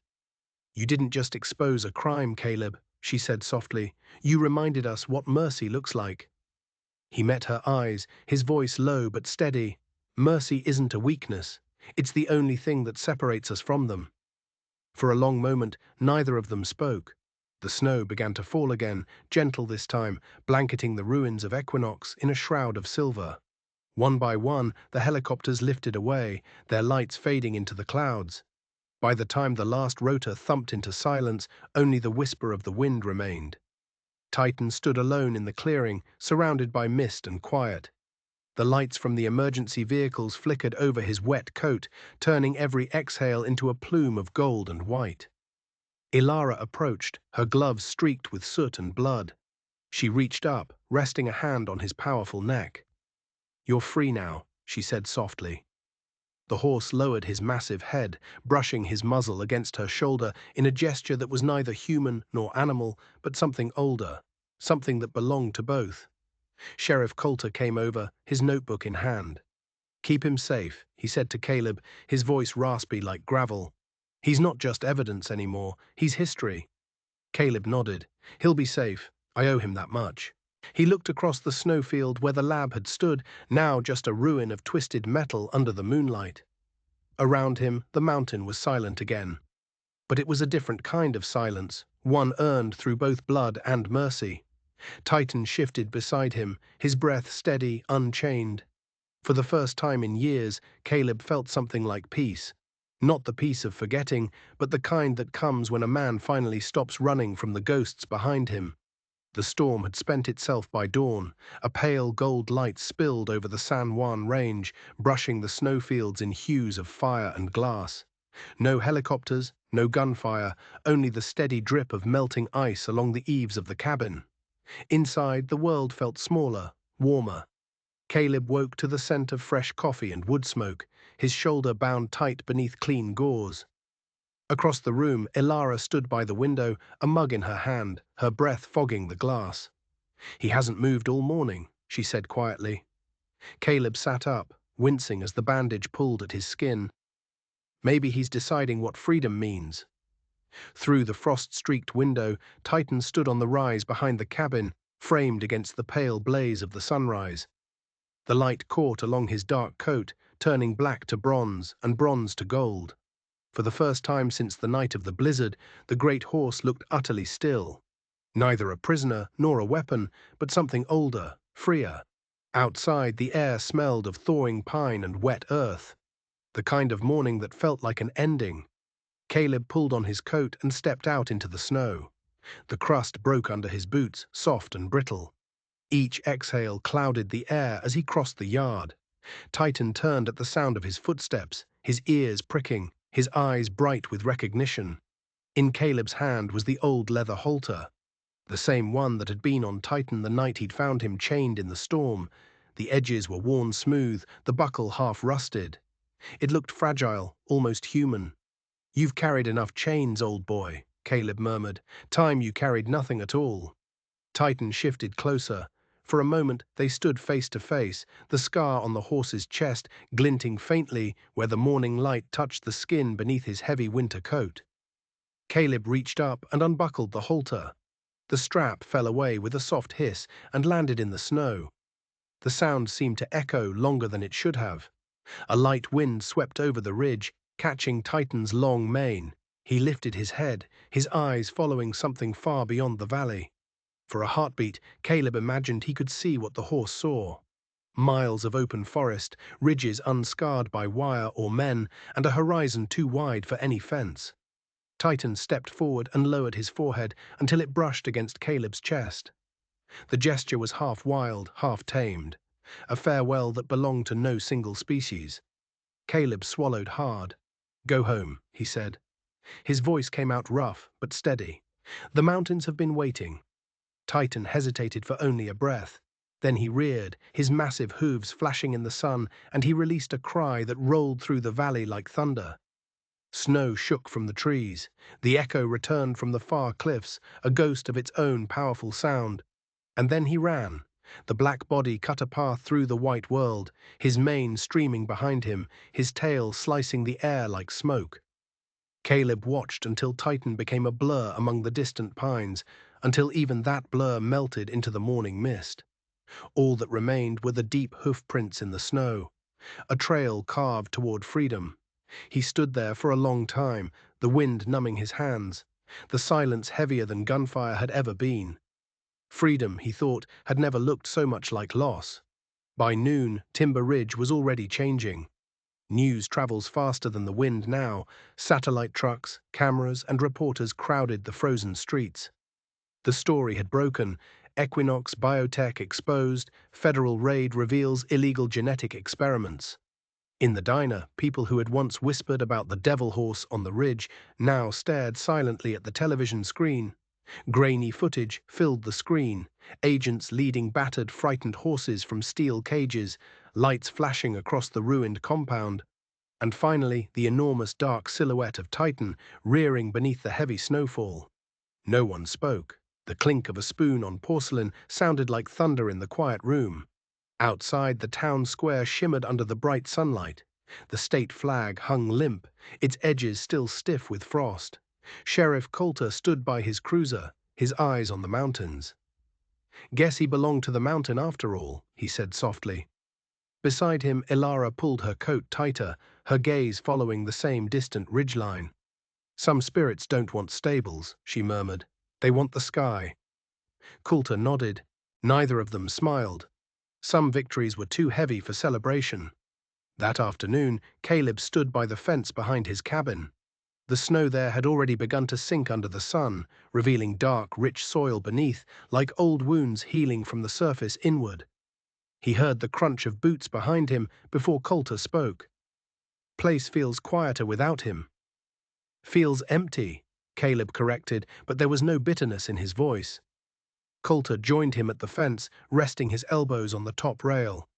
"You didn't just expose a crime, Caleb," she said softly. "You reminded us what mercy looks like." He met her eyes, his voice low but steady. "Mercy isn't a weakness. It's the only thing that separates us from them." For a long moment, neither of them spoke. The snow began to fall again, gentle this time, blanketing the ruins of Equinox in a shroud of silver. One by one, the helicopters lifted away, their lights fading into the clouds. By the time the last rotor thumped into silence, only the whisper of the wind remained. Titan stood alone in the clearing, surrounded by mist and quiet. The lights from the emergency vehicles flickered over his wet coat, turning every exhale into a plume of gold and white. Ilara approached, her gloves streaked with soot and blood. She reached up, resting a hand on his powerful neck. "You're free now," she said softly. The horse lowered his massive head, brushing his muzzle against her shoulder in a gesture that was neither human nor animal, but something older, something that belonged to both. Sheriff Coulter came over, his notebook in hand. "Keep him safe," he said to Caleb, his voice raspy like gravel. "He's not just evidence anymore, he's history." Caleb nodded. "He'll be safe. I owe him that much." He looked across the snowfield where the lab had stood, now just a ruin of twisted metal under the moonlight. Around him, the mountain was silent again. But it was a different kind of silence, one earned through both blood and mercy. Titan shifted beside him, his breath steady, unchained. For the first time in years, Caleb felt something like peace. Not the peace of forgetting, but the kind that comes when a man finally stops running from the ghosts behind him. The storm had spent itself by dawn. A pale gold light spilled over the San Juan range, brushing the snowfields in hues of fire and glass. No helicopters, no gunfire, only the steady drip of melting ice along the eaves of the cabin. Inside, the world felt smaller, warmer. Caleb woke to the scent of fresh coffee and wood smoke, his shoulder bound tight beneath clean gauze. Across the room, Ilara stood by the window, a mug in her hand, her breath fogging the glass. "He hasn't moved all morning," she said quietly. Caleb sat up, wincing as the bandage pulled at his skin. Maybe he's deciding what freedom means. Through the frost-streaked window, Titan stood on the rise behind the cabin, framed against the pale blaze of the sunrise. The light caught along his dark coat, turning black to bronze and bronze to gold. For the first time since the night of the blizzard, the great horse looked utterly still. Neither a prisoner nor a weapon, but something older, freer. Outside, the air smelled of thawing pine and wet earth, the kind of morning that felt like an ending. Caleb pulled on his coat and stepped out into the snow. The crust broke under his boots, soft and brittle. Each exhale clouded the air as he crossed the yard. Titan turned at the sound of his footsteps, his ears pricking, his eyes bright with recognition. In Caleb's hand was the old leather halter, the same one that had been on Titan the night he'd found him chained in the storm. The edges were worn smooth, the buckle half rusted. It looked fragile, almost human. You've carried enough chains, old boy, Caleb murmured. Time you carried nothing at all. Titan shifted closer. For a moment they stood face to face, the scar on the horse's chest glinting faintly where the morning light touched the skin beneath his heavy winter coat. Caleb reached up and unbuckled the halter. The strap fell away with a soft hiss and landed in the snow. The sound seemed to echo longer than it should have. A light wind swept over the ridge, catching Titan's long mane. He lifted his head, his eyes following something far beyond the valley. For a heartbeat, Caleb imagined he could see what the horse saw. Miles of open forest, ridges unscarred by wire or men, and a horizon too wide for any fence. Titan stepped forward and lowered his forehead until it brushed against Caleb's chest. The gesture was half wild, half tamed, a farewell that belonged to no single species. Caleb swallowed hard. "Go home," he said. His voice came out rough but steady. "The mountains have been waiting." Titan hesitated for only a breath. Then he reared, his massive hooves flashing in the sun, and he released a cry that rolled through the valley like thunder. Snow shook from the trees. The echo returned from the far cliffs, a ghost of its own powerful sound. And then he ran. The black body cut a path through the white world, his mane streaming behind him, his tail slicing the air like smoke. Caleb watched until Titan became a blur among the distant pines, until even that blur melted into the morning mist. All that remained were the deep hoof prints in the snow, a trail carved toward freedom. He stood there for a long time, the wind numbing his hands, the silence heavier than gunfire had ever been. Freedom, he thought, had never looked so much like loss. By noon, Timber Ridge was already changing. News travels faster than the wind now. Satellite trucks, cameras, and reporters crowded the frozen streets. The story had broken. Equinox Biotech exposed. Federal raid reveals illegal genetic experiments. In the diner, people who had once whispered about the devil horse on the ridge now stared silently at the television screen. Grainy footage filled the screen, agents leading battered, frightened horses from steel cages, lights flashing across the ruined compound, and finally the enormous dark silhouette of Titan rearing beneath the heavy snowfall. No one spoke. The clink of a spoon on porcelain sounded like thunder in the quiet room. Outside, the town square shimmered under the bright sunlight. The state flag hung limp, its edges still stiff with frost. Sheriff Coulter stood by his cruiser, his eyes on the mountains. "Guess he belonged to the mountain after all," he said softly. Beside him, Ilara pulled her coat tighter, her gaze following the same distant ridgeline. "Some spirits don't want stables," she murmured. "They want the sky." Coulter nodded. Neither of them smiled. Some victories were too heavy for celebration. That afternoon, Caleb stood by the fence behind his cabin. The snow there had already begun to sink under the sun, revealing dark, rich soil beneath, like old wounds healing from the surface inward. He heard the crunch of boots behind him before Coulter spoke. "Place feels quieter without him." "Feels empty," Caleb corrected, but there was no bitterness in his voice. Coulter joined him at the fence, resting his elbows on the top rail.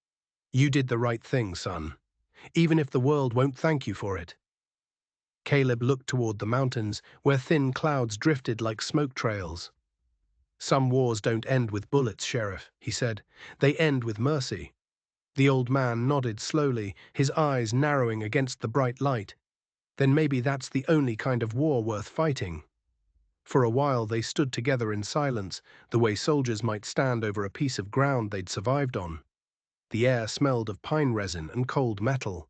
"You did the right thing, son, even if the world won't thank you for it." Caleb looked toward the mountains, where thin clouds drifted like smoke trails. "Some wars don't end with bullets, Sheriff," he said. "They end with mercy." The old man nodded slowly, his eyes narrowing against the bright light. "Then maybe that's the only kind of war worth fighting." For a while they stood together in silence, the way soldiers might stand over a piece of ground they'd survived on. The air smelled of pine resin and cold metal.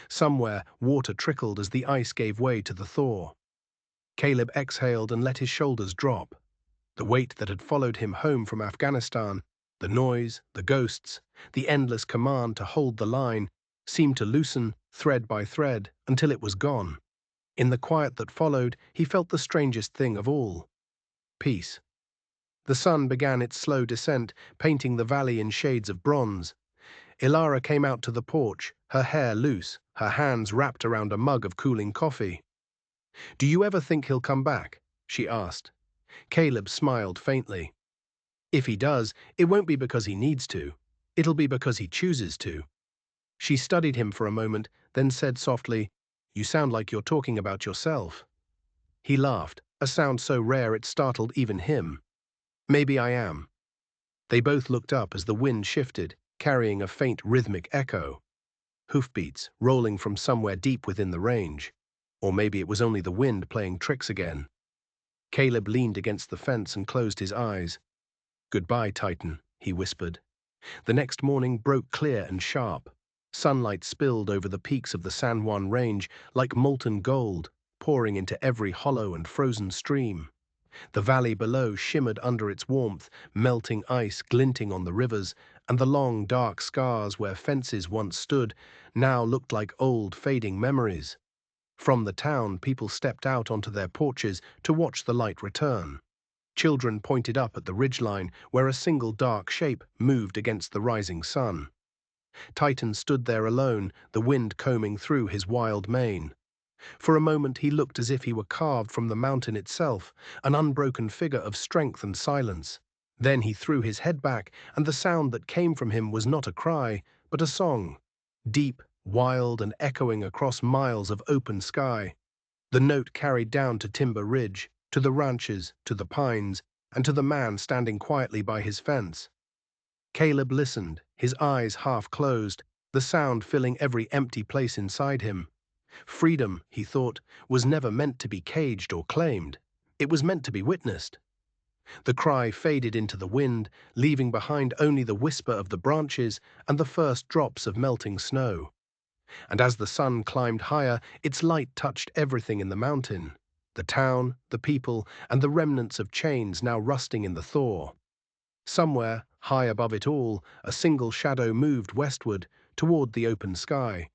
Somewhere, water trickled as the ice gave way to the thaw. Caleb exhaled and let his shoulders drop. The weight that had followed him home from Afghanistan, the noise, the ghosts, the endless command to hold the line, seemed to loosen, thread by thread, until it was gone. In the quiet that followed, he felt the strangest thing of all: peace. The sun began its slow descent, painting the valley in shades of bronze. Ilara came out to the porch, her hair loose, her hands wrapped around a mug of cooling coffee. "Do you ever think he'll come back?" she asked. Caleb smiled faintly. "If he does, it won't be because he needs to. It'll be because he chooses to." She studied him for a moment, then said softly, You sound like you're talking about yourself." He laughed, a sound so rare it startled even him. "Maybe I am." They both looked up as the wind shifted, carrying a faint rhythmic echo. Hoofbeats rolling from somewhere deep within the range. Or maybe it was only the wind playing tricks again. Caleb leaned against the fence and closed his eyes. "Goodbye, Titan," he whispered. The next morning broke clear and sharp. Sunlight spilled over the peaks of the San Juan Range like molten gold, pouring into every hollow and frozen stream. The valley below shimmered under its warmth, melting ice glinting on the rivers, and the long, dark scars where fences once stood now looked like old, fading memories. From the town, people stepped out onto their porches to watch the light return. Children pointed up at the ridgeline where a single dark shape moved against the rising sun. Titan stood there alone, the wind combing through his wild mane. For a moment he looked as if he were carved from the mountain itself, an unbroken figure of strength and silence. Then he threw his head back, and the sound that came from him was not a cry, but a song, deep, wild, and echoing across miles of open sky. The note carried down to Timber Ridge, to the ranches, to the pines, and to the man standing quietly by his fence. Caleb listened, his eyes half closed, the sound filling every empty place inside him. Freedom, he thought, was never meant to be caged or claimed. It was meant to be witnessed. The cry faded into the wind, leaving behind only the whisper of the branches and the first drops of melting snow. And as the sun climbed higher, its light touched everything in the mountain, the town, the people, and the remnants of chains now rusting in the thaw. Somewhere, high above it all, a single shadow moved westward, toward the open sky.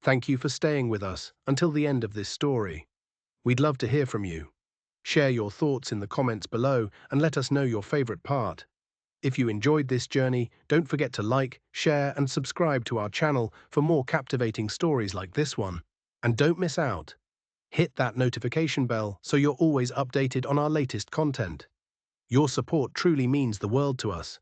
Thank you for staying with us until the end of this story. We'd love to hear from you. Share your thoughts in the comments below and let us know your favorite part. If you enjoyed this journey, don't forget to like, share, and subscribe to our channel for more captivating stories like this one. And don't miss out. Hit that notification bell so you're always updated on our latest content. Your support truly means the world to us.